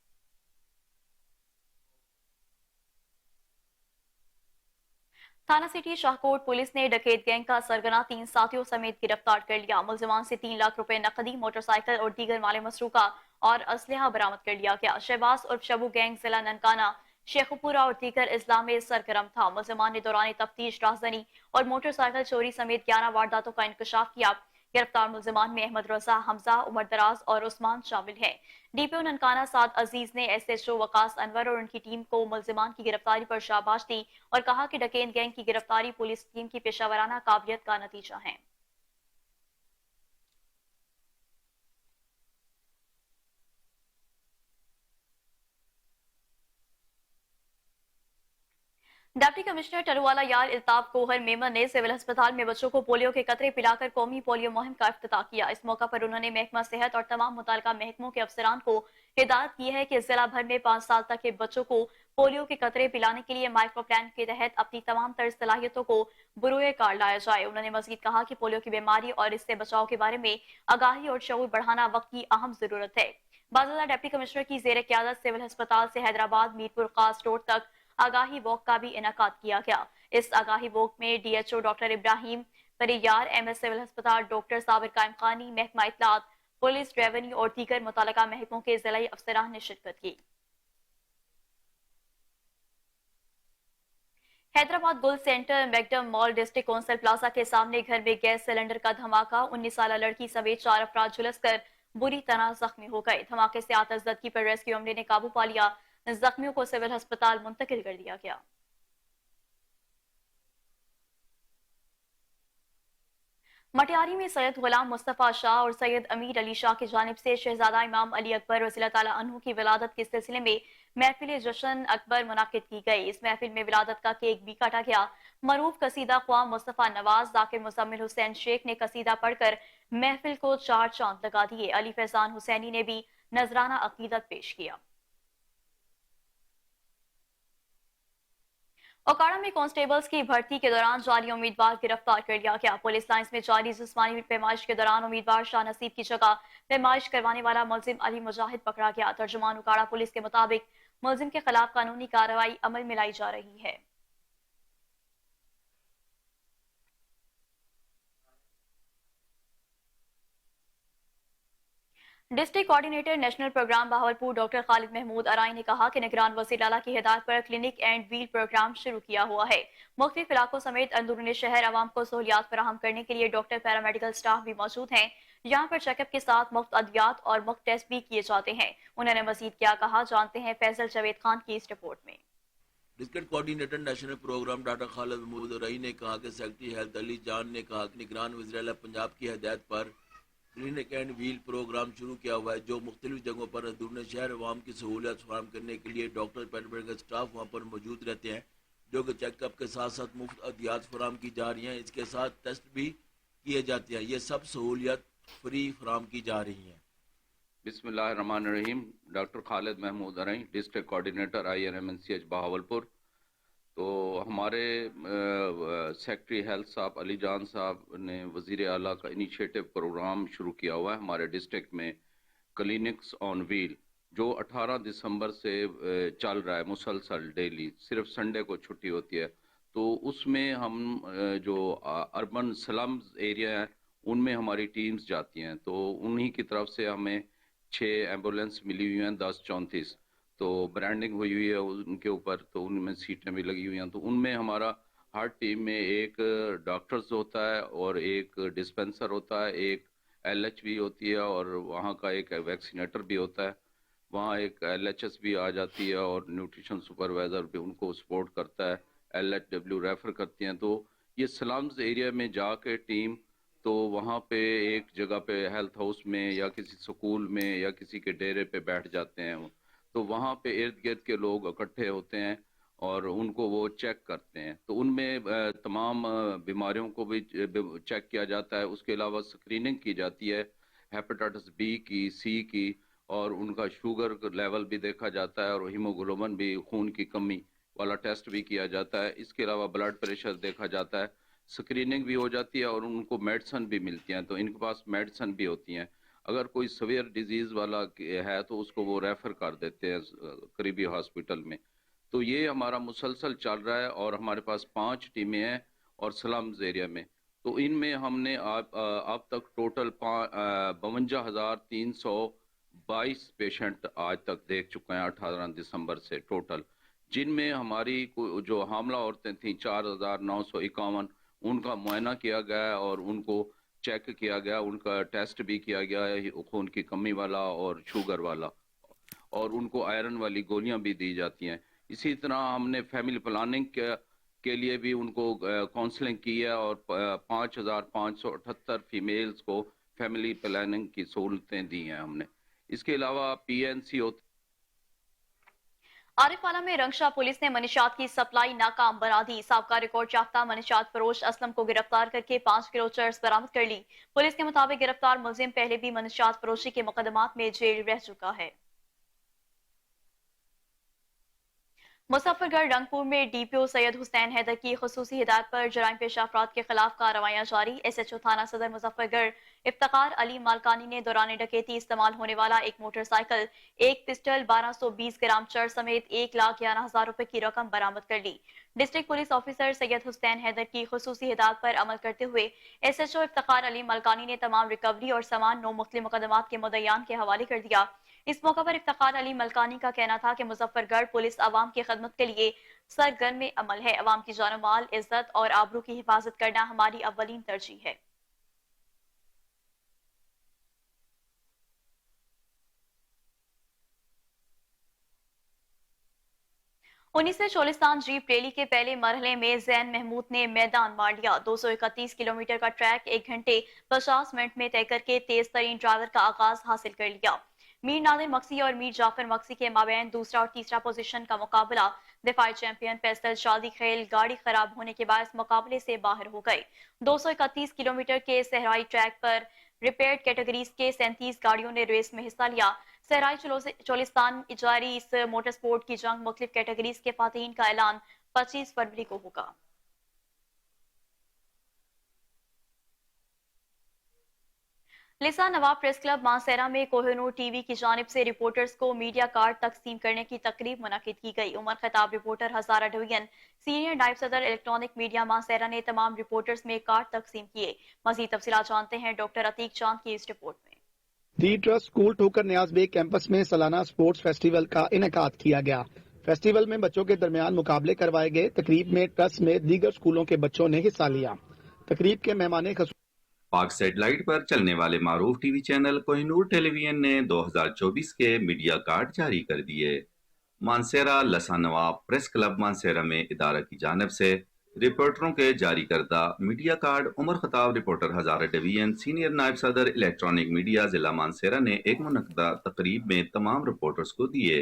थाना सिटी शाहकोट पुलिस ने डकैत गैंग का सरगना 3 साथियों समेत गिरफ्तार कर लिया। मुलजिमान से 3 लाख रुपए नकदी, मोटरसाइकिल और दीगर माले मसरूका और असलहा बरामद कर लिया गया। शहबाज उर्फ शबू गैंग जिला ननकाना, शेखुपुरा और दीगर अजला में सरगर्म था। मुलजिमान ने दौरान तफ्तीश राहजनी और मोटरसाइकिल चोरी समेत 11 वारदातों का इंकशाफ किया। गिरफ्तार मुलजिमान में अहमद रजा, हमजा, उमर दराज और उस्मान शामिल हैं। डीपीओ ननकाना साद अजीज ने एसएचओ वकास अनवर और उनकी टीम को मुलजिमान की गिरफ्तारी पर शाबाश दी और कहा कि डकैत गैंग की गिरफ्तारी पुलिस टीम की पेशावराना काबिलियत का नतीजा है। डिप्टी कमिश्नर टरुवाला यार इल्ताफ कोहर मेमन ने सिविल अस्पताल में बच्चों को पोलियो के कतरे पिलाकर कौमी पोलियो मुहिम का इफ्तिताह किया। इस मौका पर उन्होंने महकमा सेहत और तमाम मुताल्लिका महकमों के अफसरान को हिदायत की है कि जिला भर में 5 साल तक के बच्चों को पोलियो के कतरे पिलाने के लिए माइक्रो प्लान के तहत अपनी तमाम तरह सलाहियतों को बुरुए कार लाया जाए। उन्होंने मजीद कहा कि पोलियो की बीमारी और इससे बचाव के बारे में आगाही और शऊर बढ़ाना वक्त की अहम जरूरत है। बाज़ार डिप्टी कमिश्नर की जेर क़यादत सिविल अस्पताल से हैदराबाद मीरपुर खास रोड तक आगाही वॉक का भी इनेकाद किया गया। इस आगाही वॉक में DHO doctor Ibrahim Pariyar, MS civil अस्पताल डॉक्टर साबिर कायम खानी, महकमा इत्तलात, पुलिस, रेवेन्यू और दीगर मुताल्लिका महकमों के जिलाई अफसरान ने शिरकत की। हैदराबाद गुल centre McAdam mall district council plaza के सामने घर में गैस सिलेंडर का धमाका। 19 साल लड़की समेत 4 अफराद झुलसकर बुरी तरह जख्मी हो गए। धमाके से आतश ज़दगी पर रेस्क्यू अमले ने काबू पा लिया। जख्मियों को सिविल अस्पताल मुंतकिल कर दिया गया। मटियारी में सैयद गुलाम मुस्तफ़ा शाह और सैयद अमीर अली शाह की जानिब से शहजादा इमाम अली अकबर रज़ी अल्लाह ताला अन्हु की विलादत के सिलसिले में महफिल जश्न अकबर मुनाकिद की गई। इस महफिल में विलादत का केक भी काटा गया। मरूफ कसीदा ख्वाम मुस्तफ़ा नवाज जाकिर मुजम्मिल हुसैन शेख ने कसीदा पढ़कर महफिल को चार चांद लगा दिए। अली फैजान हुसैनी ने भी नजराना अकीदत पेश किया। ओकाड़ा में कांस्टेबल्स की भर्ती के दौरान जाली उम्मीदवार गिरफ्तार कर लिया गया। पुलिस लाइंस में जारी जिस्मानी पैमाइश के दौरान उम्मीदवार शाह नसीब की जगह पैमाइश करवाने वाला मुलजिम अली मुजाहिद पकड़ा गया। तर्जुमान ओकाड़ा पुलिस के मुताबिक मुलजिम के खिलाफ कानूनी कार्रवाई अमल में लाई जा रही है। District coordinator national programme Bahawalpur doctor Khalid Mahmood Arain ने कहा कि निगरान वज़ीर आला की हिदायत पर क्लिनिक एंड व्हील प्रोग्राम शुरू किया हुआ है। मुख्तलिफ इलाकों समेत अंदरूनी शहर आवाम को सहूलियात फराहम करने के लिए डॉक्टर पैरामेडिकल स्टाफ भी मौजूद हैं। यहाँ पर चेकअप के साथ मुफ्त अद्वियात और मुफ्त टेस्ट भी किए जाते हैं। उन्होंने मजीद क्या कहा, जानते हैं फैसल जावेद खान की इस रिपोर्ट में। District coordinator national programme doctor Khalid Mahmood Arain ने कहा कि सेक्रेटरी हेल्थ अली जान ने कहा कि निगरान वज़ीर आला पंजाब की हिदायत पर क्लिनिक एंड व्हील प्रोग्राम शुरू किया हुआ है, जो मुख्तलिफ जगहों पर अंदरूनी शहर अवाम की सहूलियत फराहम करने के लिए डॉक्टर पैरामेडिकल स्टाफ वहाँ पर मौजूद रहते हैं, जो कि चेकअप के साथ साथ मुफ्त अद्वियात फराहम की जा रही हैं। इसके साथ टेस्ट भी किए जाते हैं। ये सब सहूलियत फ्री फराहम की जा रही हैं। बिस्मिल्लाहिर्रहमानिर्रहीम। डॉक्टर खालिद महमूद अराई, डिस्ट्रिक्ट कोऑर्डिनेटर INMNCH बहावलपुर। तो हमारे सेक्रेटरी हेल्थ साहब अली जान साहब ने वज़ीर आला का इनिशिएटिव प्रोग्राम शुरू किया हुआ है हमारे डिस्ट्रिक्ट में, क्लिनिक्स ऑन व्हील, जो 18 दिसंबर से चल रहा है मुसलसल डेली, सिर्फ संडे को छुट्टी होती है। तो उसमें हम जो अर्बन स्लम्स एरिया है उनमें हमारी टीम्स जाती हैं। तो उन्हीं की तरफ से हमें 6 एम्बुलेंस मिली हुई हैं, 1034, तो ब्रांडिंग हुई हुई है उनके ऊपर, तो उनमें सीटें भी लगी हुई हैं। तो उनमें हमारा हर टीम में एक डॉक्टर्स होता है और एक डिस्पेंसर होता है, एक LH भी होती है और वहाँ का एक वैक्सीनेटर भी होता है। वहाँ एक LHS भी आ जाती है और न्यूट्रिशन सुपरवाइज़र भी उनको सपोर्ट करता है, LHW रेफ़र करती हैं। तो ये स्लम्स एरिया में जाके टीम, तो वहाँ पे एक जगह पे हेल्थ हाउस में या किसी स्कूल में या किसी के डेरे पे बैठ जाते हैं। तो वहाँ पे इर्द गिर्द के लोग इकट्ठे होते हैं और उनको वो चेक करते हैं। तो उनमें तमाम बीमारियों को भी चेक किया जाता है। उसके अलावा स्क्रीनिंग की जाती है हेपेटाइटिस B की, C की, और उनका शुगर लेवल भी देखा जाता है और हीमोग्लोबिन भी, खून की कमी वाला टेस्ट भी किया जाता है। इसके अलावा ब्लड प्रेशर देखा जाता है, स्क्रीनिंग भी हो जाती है और उनको मेडिसिन भी मिलती हैं। तो इनके पास मेडिसिन भी होती हैं। अगर कोई सवेयर डिजीज़ वाला है तो उसको वो रेफ़र कर देते हैं करीबी हॉस्पिटल में। तो ये हमारा मुसलसल चल रहा है और हमारे पास 5 टीमें हैं और स्लम्स एरिया में। तो इनमें हमने अब तक टोटल 52,322 पेशेंट आज तक देख चुके हैं 18 दिसंबर से टोटल, जिनमें हमारी जो हामला औरतें थीं 4,951, उनका मुआयना किया गया और उनको चेक किया गया, उनका टेस्ट भी किया गया है खून की कमी वाला और शुगर वाला, और उनको आयरन वाली गोलियां भी दी जाती हैं। इसी तरह हमने फैमिली प्लानिंग के लिए भी उनको काउंसलिंग की है और 5,578 फीमेल्स को फैमिली प्लानिंग की सहूलतें दी हैं हमने। इसके अलावा PNC होते आरिफवाला में रंगशाह पुलिस ने मनीषात की सप्लाई नाकाम बना दी। साबका रिकॉर्ड याफ्ता मनीषात फरोश असलम को गिरफ्तार करके 5 किलो चर्स बरामद कर ली। पुलिस के मुताबिक गिरफ्तार मुलजिम पहले भी मनीषात फरोशी के मुकदमात में जेल रह चुका है। मुजफ्फरगढ़ रंगपुर में DPO सैयद हुसैन हैदर की खुसूसी हिदायत पर जराइम पेश अफराद के खिलाफ कार्रवाइयां जारी। SHO थाना सदर मुजफ्फरगढ़ इफ्तिकार अली मालकानी ने दौरान डकैती इस्तेमाल होने वाला एक मोटरसाइकिल, एक पिस्टल, 1220 ग्राम चर्स समेत 1,11,000 रुपए की रकम बरामद कर ली। District police officer Syed Hussain Haider की खुसूसी हिदायत पर अमल करते हुए SHO इफ्तिकार अली मालकानी ने तमाम रिकवरी और सामान 9 मुख्तलिफ मुकदमात के मुद्दईयान के हवाले कर दिया। इस मौके पर इफ्तिकार अली मलकानी का कहना था कि मुजफ्फरगढ़ पुलिस आवाम की खदमत के लिए सरगर्म अमल है। अवाम की जान माल, इज्जत और आबरू की हिफाजत करना हमारी अव्वलीन तरजीह है। उन्नीस से चोलिस्तान जीप रैली के पहले मरहले में जैन महमूद ने मैदान मार लिया। 231 किलोमीटर का ट्रैक 1 घंटे 50 मिनट में तय करके तेज तरीन ड्राइवर का आगाज हासिल कर लिया। मीर नादिर मक्सी और मीर जाफर मक्सी के माबैन दूसरा और तीसरा पोजीशन का मुकाबला। दिफाई चैंपियन फैसल शादी खेल गाड़ी खराब होने के बाद मुकाबले से बाहर हो गए। 231 किलोमीटर के सहराई ट्रैक पर रिपेयर्ड कैटेगरीज के 37 गाड़ियों ने रेस में हिस्सा लिया। सहराई चोलिस्तान जारी इस मोटर स्पोर्ट की जंग मुख्तलिफ कैटेगरीज के फातिहीन का ऐलान 25 फरवरी को होगा। लिसा नवाब प्रेस क्लब मानसेरा में कोहिनूर टीवी की जानिब से रिपोर्टर्स को मीडिया कार्ड तकसीम करने की तकरीब मुनक्किद की गई। उमर खिताब रिपोर्टर हजारा डिवीजन सीनियर नायब सदर इलेक्ट्रॉनिक मीडिया मानसेरा ने तमाम रिपोर्टर्स में कार्ड तकसीम किए। मजीद तफसीलात जानते हैं डॉक्टर अतीक चांद की इस रिपोर्ट में। दी ट्रस्ट स्कूल ठोकर न्याज बेग कैंपस में सालाना स्पोर्ट्स फेस्टिवल का इनेकाद किया गया। फेस्टिवल में बच्चों के दरमियान मुकाबले करवाए गए। तकरीब में ट्रस्ट में दीगर स्कूलों के बच्चों ने हिस्सा लिया। तकरीब के मेहमान पाक सैटेलाइट पर चलने वाले मारूफ टीवी चैनल कोहिनूर टेलीविजन ने 2024 के मीडिया कार्ड जारी कर दिए। मानसेरा लसा नवाब प्रेस क्लब मानसेरा में इदारा की जानिब से रिपोर्टरों के जारी करदा मीडिया कार्ड उमर खताब रिपोर्टर हजारा डिवीजन सीनियर नायब सदर इलेक्ट्रॉनिक मीडिया जिला मानसेरा ने एक मुनक्कदा तकरीब में तमाम रिपोर्टर्स को दिए।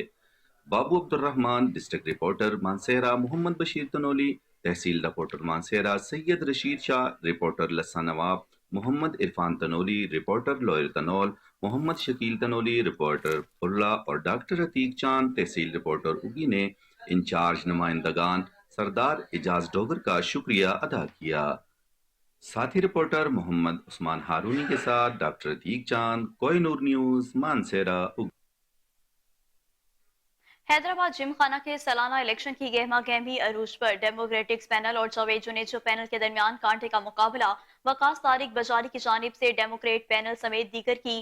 Babu Abdurrahman district reporter Mansehra, Mohammad Bashir Tanoli tehsil reporter Mansehra, Syed Rashid Shah reporter Lassan Nawab, Mohammad Irfan Tanoli reporter lower Tanol, Mohammad Shakeel Tanoli reporter उर्ला और डॉक्टर अतीक चांद तहसील रिपोर्टर उगी ने इंचार्ज नुमाइंदगान सरदार एजाज डोगर का शुक्रिया अदा किया। साथी रिपोर्टर मोहम्मद उस्मान हारूनी के साथ डॉक्टर अतीक चांद, कोहिनूर न्यूज, मानसेरा। हैदराबाद जिमखाना के सालाना इलेक्शन की गहमा गहमी अरूज पर डेमोक्रेटिक्स पैनल और जावेद जुनेजो पैनल के दरमियान कांटे का मुकाबला। वकास तारिक बजारी की जानिब से डेमोक्रेट पैनल समेत दीगर की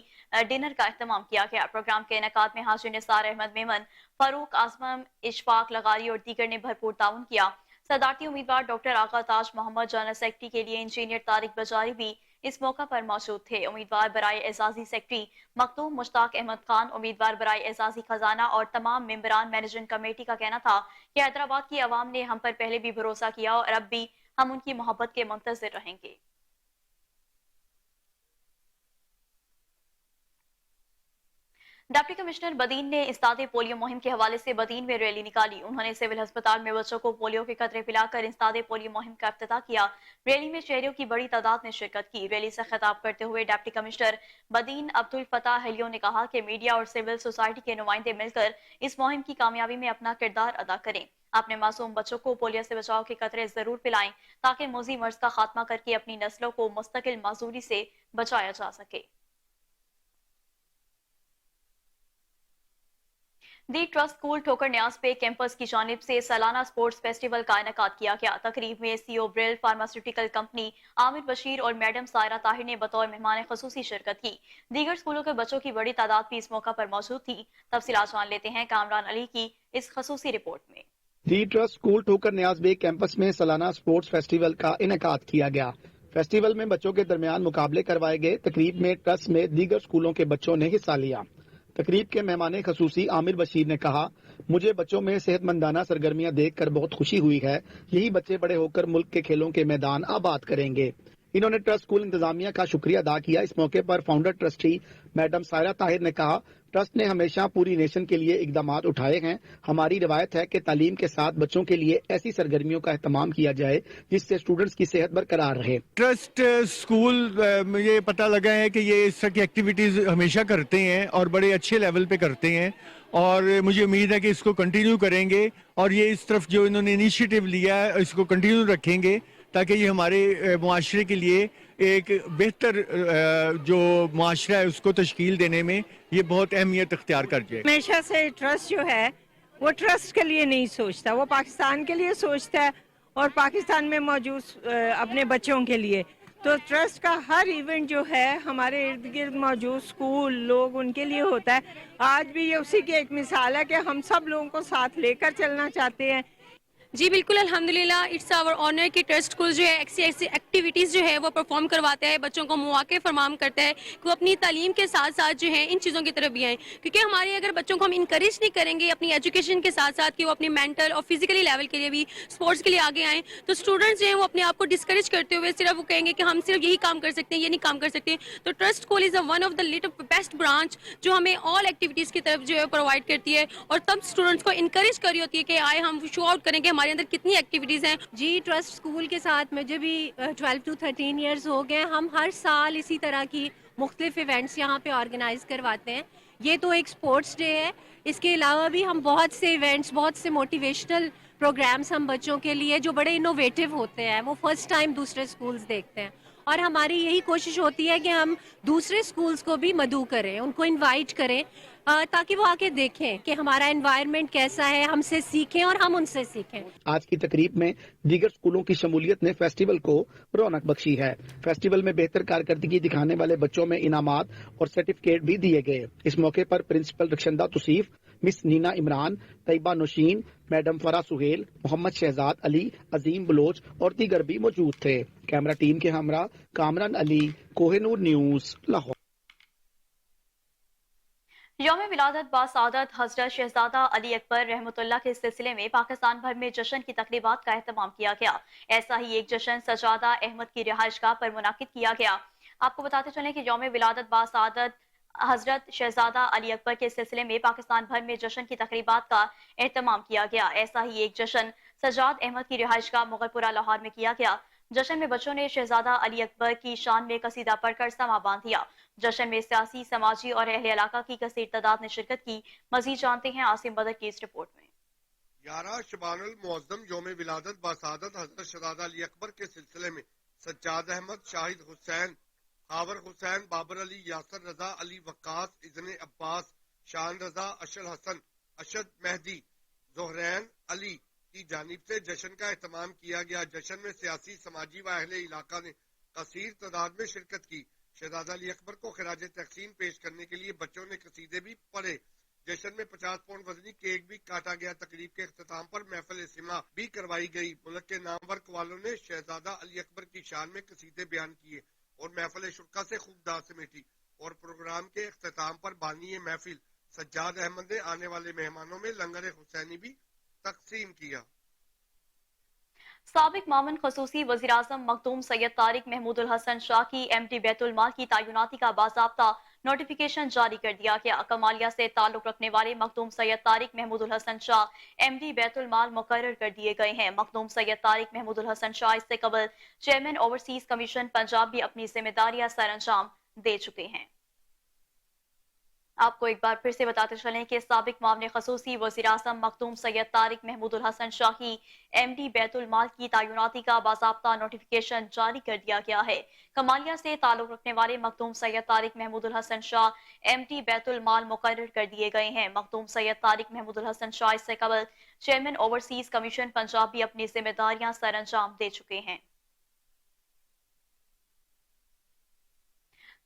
डिनर का एहतमाम किया गया। प्रोग्राम के इनेकाद में हाजी निसार अहमद मेमन, फारूक आजम, इशफाक लगारी और दीगर ने भरपूर ताउन किया। सदारती उम्मीदवार डॉक्टर आगा ताज मोहम्मद, जनरल सेक्रेटरी के लिए इंजीनियर तारिक बजारी भी इस मौका पर मौजूद थे। उम्मीदवार बराए एजाजी सेक्रेटरी मखदूम मुश्ताक अहमद खान, उम्मीदवार बराए एजाजी खजाना और तमाम मेंबरान मैनेजिंग कमेटी का कहना था कि हैदराबाद की आवाम ने हम पर पहले भी भरोसा किया और अब भी हम उनकी मोहब्बत के मुंतजिर रहेंगे। डिप्टी कमिश्नर बदीन ने इंसदादे पोलियो मुहिम के हवाले से बदीन में रैली निकाली। उन्होंने सिविल अस्पताल में बच्चों को पोलियो के कतरे पिलाकर इंसदादे पोलियो मुहिम का इफ्तिताह किया। रैली में शहरियों की बड़ी तादाद ने शिरकत की। रैली से खिताब करते हुए deputy commissioner Badin Abdul Fattah हलियो ने कहा कि मीडिया और सिविल सोसाइटी के नुमाइंदे मिलकर इस मुहिम की कामयाबी में अपना किरदार अदा करें। अपने मासूम बच्चों को पोलियो से बचाव के कतरे जरूर पिलाएं ताकि मोजी मर्ज का खात्मा करके अपनी नस्लों को मुस्तकिल माजूरी से बचाया जा सके। दी ट्रस्ट स्कूल ठोकर न्याज पे कैंपस की जानिब से सालाना स्पोर्ट्स फेस्टिवल का इनेकाद किया गया। तकरीब में CO Brill pharmaceutical company Aamir Bashir और मैडम सायरा ताहिर ने बतौर मेहमान खसूसी शिरकत की। दीगर स्कूलों के बच्चों की बड़ी तादाद भी इस मौका पर मौजूद थी। तफसीलात जान लेते हैं कामरान अली की इस खसूसी रिपोर्ट में। दी ट्रस्ट स्कूल ठोकर न्याज बेग कैंपस में सालाना स्पोर्ट्स फेस्टिवल का इनेकाद किया गया। फेस्टिवल में बच्चों के दरमियान मुकाबले करवाए गए। तकरीब में ट्रस्ट में दीगर स्कूलों के बच्चों ने हिस्सा लिया। तकरीब के मेहमान खसूसी आमिर बशीर ने कहा, मुझे बच्चों में सेहतमंदाना सरगर्मियां देखकर बहुत खुशी हुई है। यही बच्चे बड़े होकर मुल्क के खेलों के मैदान आबाद करेंगे। इन्होंने ट्रस्ट स्कूल इंतजामिया का शुक्रिया अदा किया। इस मौके पर founder trustee madam Saira Tahir ने कहा, ट्रस्ट ने हमेशा पूरी नेशन के लिए इकदामात उठाए हैं। हमारी रिवायत है कि तालीम के साथ बच्चों के लिए ऐसी सरगर्मियों का एहतमाम किया जाए जिससे स्टूडेंट्स की सेहत बरकरार रहे। ट्रस्ट स्कूल ये पता लगा है कि ये इस तरह की एक्टिविटीज हमेशा करते हैं और बड़े अच्छे लेवल पे करते हैं और मुझे उम्मीद है कि इसको कंटिन्यू करेंगे और ये इस तरफ जो इन्होंने इनिशिएटिव लिया है इसको कंटिन्यू रखेंगे ताकि ये हमारे मुआशरे के लिए एक बेहतर जो मुआशरा है उसको तश्कील देने में ये बहुत अहमियत इख्तियार कर जाए। हमेशा से ट्रस्ट जो है वो ट्रस्ट के लिए नहीं सोचता, वो पाकिस्तान के लिए सोचता है और पाकिस्तान में मौजूद अपने बच्चों के लिए। तो ट्रस्ट का हर इवेंट जो है हमारे इर्द गिर्द मौजूद स्कूल लोग उनके लिए होता है। आज भी ये उसी की एक मिसाल है कि हम सब लोगों को साथ लेकर चलना चाहते हैं। जी बिल्कुल, अल्हम्दुलिल्लाह, इट्स आवर ऑनर कि ट्रस्ट स्कूल जो है ऐसी ऐसी एक्टिविटीज़ जो है वो परफॉर्म करवाता है, बच्चों को मौके फराहम करता है कि वो अपनी तालीम के साथ साथ जो है इन चीज़ों की तरफ भी आएँ, क्योंकि हमारे अगर बच्चों को हम इंकरेज नहीं करेंगे अपनी एजुकेशन के साथ साथ कि वो अपनी मेंटल और फिजिकली लेवल के लिए भी स्पोर्ट्स के लिए आगे आएँ, तो स्टूडेंट्स जो हैं वो अपने आप को डिस्करेज करते हुए सिर्फ वो कहेंगे कि हम सिर्फ यही काम कर सकते हैं, ये नहीं काम कर सकते। तो trust school is one of the little best branch जो हमें ऑल एक्टिविटीज़ की तरफ जो है प्रोवाइड करती है और तब स्टूडेंट्स को इंकरेज कर रही होती है कि आए हम शो आउट करें कि हमारे अंदर कितनी एक्टिविटीज़ हैं। जी, ट्रस्ट स्कूल के साथ मुझे भी 12 to 13 ईयर्स हो गए। हम हर साल इसी तरह की मुख्तलिफ इवेंट्स यहाँ पे ऑर्गेनाइज करवाते हैं। ये तो एक स्पोर्ट्स डे है, इसके अलावा भी हम बहुत से इवेंट्स, बहुत से मोटिवेशनल प्रोग्राम्स हम बच्चों के लिए जो बड़े इनोवेटिव होते हैं, वो फर्स्ट टाइम दूसरे स्कूल्स देखते हैं और हमारी यही कोशिश होती है कि हम दूसरे स्कूल्स को भी मदऊ करें, उनको इनवाइट करें ताकि वो आके देखें कि हमारा एनवायरनमेंट कैसा है, हमसे सीखें और हम उनसे सीखें। आज की तकरीब में दीगर स्कूलों की शमूलियत ने फेस्टिवल को रौनक बख्शी है। फेस्टिवल में बेहतर कारकर्दगी दिखाने वाले बच्चों में इनामात और सर्टिफिकेट भी दिए गए। इस मौके पर principal Rakhshanda Tauseef, miss Nina Imran, Tayyaba Nausheen, madam Farah Sohail, Mohammad Shahzad Ali, Azeem Baloch और दीगर भी मौजूद थे। कैमरा टीम के हमरा कामरान अली, कोहिनूर न्यूज, लाहौर। यौम विलादत बासादत हजरत शहजादा अली अकबर रहमतुल्लाह के सिलसिले में पाकिस्तान भर में जश्न की तकरीबात का एहतमाम किया गया। ऐसा ही एक जश्न सजादा अहमद की रिहाइशगाह पर मुनाकिद किया गया। आपको बताते चलें कि यौम विलादत बासादत हजरत शहजादा अली अकबर के सिलसिले में पाकिस्तान भर में जश्न की तकरीबात का एहतमाम किया गया। ऐसा ही एक जश्न सजाद अहमद की रिहाइशगाह मुगलपुरा लाहौर में किया गया। जश्न में बच्चों ने शहजादा अली अकबर की शान में कसीदा पढ़कर समा बांध दिया। जश्न में सियासी, समाजी और अहले इलाका की कसीर तादाद ने शिरकत की। मजीद जानते हैं आसिम बदर की इस रिपोर्ट में। 11 शबानुल मुअज्जम यौम विलादत बासादत हजरत शहजादा अली अकबर के सिलसिले में सज्जाद अहमद, शाहिद हुसैन, खावर हुसैन, बाबर अली, यासर रजा, अली वक्कास, इज़्न अब्बास, शान रजा, अशर हसन, अशद मेहदी, जोहरैन अली की जानिब से जश्न का एहतमाम किया गया। जश्न में सियासी, समाजी व अहले इलाका ने कसीर तादाद में शिरकत की। शहजादा अली अकबर को खिराज तहसीन पेश करने के लिए बच्चों ने कसीदे भी पढ़े। जश्न में 50 पाउंड वजनी केक भी काटा गया। तकरीब के अख्ताम पर महफिल सिमा भी करवाई गई। मुल्क के नामवर कवालों ने शहजादा अली अकबर की शान में कसीदे बयान किए और महफिल शुरा से खूब दाद समेटी। और प्रोग्राम के अख्ताम पर बानी महफिल सज्जाद अहमद ने आने वाले मेहमानों में लंगर हुसैनी भी तकसीम किया। साबिक मामन खसूसी वज़ीर आज़म मखदूम सैयद तारिक महमूदुल हसन शाह की एमडी बैतुल माल की तैनाती का बाज़ाब्ता नोटिफिकेशन जारी कर दिया गया। कमालिया से ताल्लुक रखने वाले मखदूम सैयद तारिक महमूदुल हसन शाह एमडी बैतुल माल मुकर्रर कर दिए गए हैं। मखदूम सैयद तारिक महमूदुल हसन शाह इससे कबल चेयरमैन ओवरसीज कमीशन पंजाब भी अपनी जिम्मेदारियां सर अंजाम दे चुके हैं। आपको एक बार फिर से बताते चलें कि साबिक मामले खसूसी वज़ीर आज़म मखदूम सैयद तारिक महमूदुल हसन शाह की एमडी बैतुल माल की तैनाती का बाज़ाब्ता नोटिफिकेशन जारी कर दिया गया है। कमालिया से ताल्लुक रखने वाले मखदूम सैयद तारिक महमूदुल हसन शाह एमडी बैतुल माल मुकर्रर कर दिए गए हैं। मखदूम सैयद तारिक महमूदुल हसन शाह इससे कबल चेयरमैन ओवरसीज कमीशन पंजाब भी अपनी जिम्मेदारियां सर अंजाम दे चुके हैं।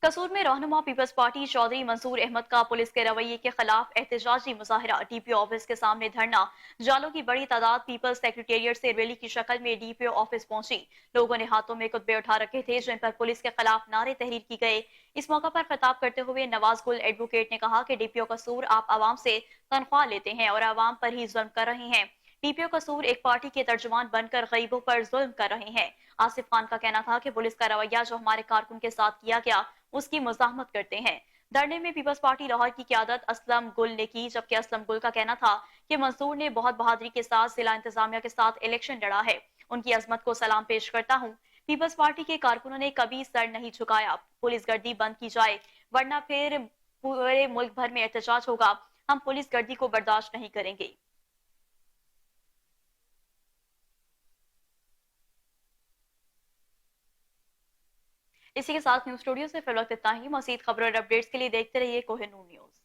कसूर में रहनुमा पीपल्स पार्टी चौधरी मंसूर अहमद का पुलिस के रवैये के खिलाफ एहतजाजी मुजाहरा। डीपीओ ऑफिस के सामने धरना। जालों की बड़ी तादाद पीपल्स सेक्रेटेरिएट से रैली की शक्ल में डीपीओ ऑफिस पहुंची। लोगों ने हाथों में कुतबे उठा रखे थे जिन पर पुलिस के खिलाफ नारे तहरीर की गए। इस मौका पर खिताब करते हुए नवाज गुल एडवोकेट ने कहा कि डीपीओ कसूर आप आवाम से तनख्वाह लेते हैं और आवाम पर ही जुल्म कर रहे हैं। डीपीओ कसूर एक पार्टी के तर्जुमान बनकर गरीबों पर जुल्म कर रहे हैं। आसिफ खान का कहना था कि पुलिस का रवैया जो हमारे कारकुन के साथ किया गया उसकी मुजाहमत करते हैं। धरने में पीपल्स पार्टी लाहौर की क़यादत असलम गुल ने की, जबकि असलम गुल का कहना था कि मंसूर ने बहुत बहादुरी के साथ जिला इंतजामिया के साथ इलेक्शन लड़ा है। उनकी अजमत को सलाम पेश करता हूँ। पीपल्स पार्टी के कारकुनों ने कभी सर नहीं झुकाया। पुलिस गर्दी बंद की जाए वरना फिर पूरे मुल्क भर में एहतजाज होगा। हम पुलिस गर्दी को बर्दाश्त नहीं करेंगे। इसी के साथ न्यूज स्टूडियो से फिलहाल इतना ही। मज़ीद खबरों और अपडेट्स के लिए देखते रहिए कोहिनूर न्यूज।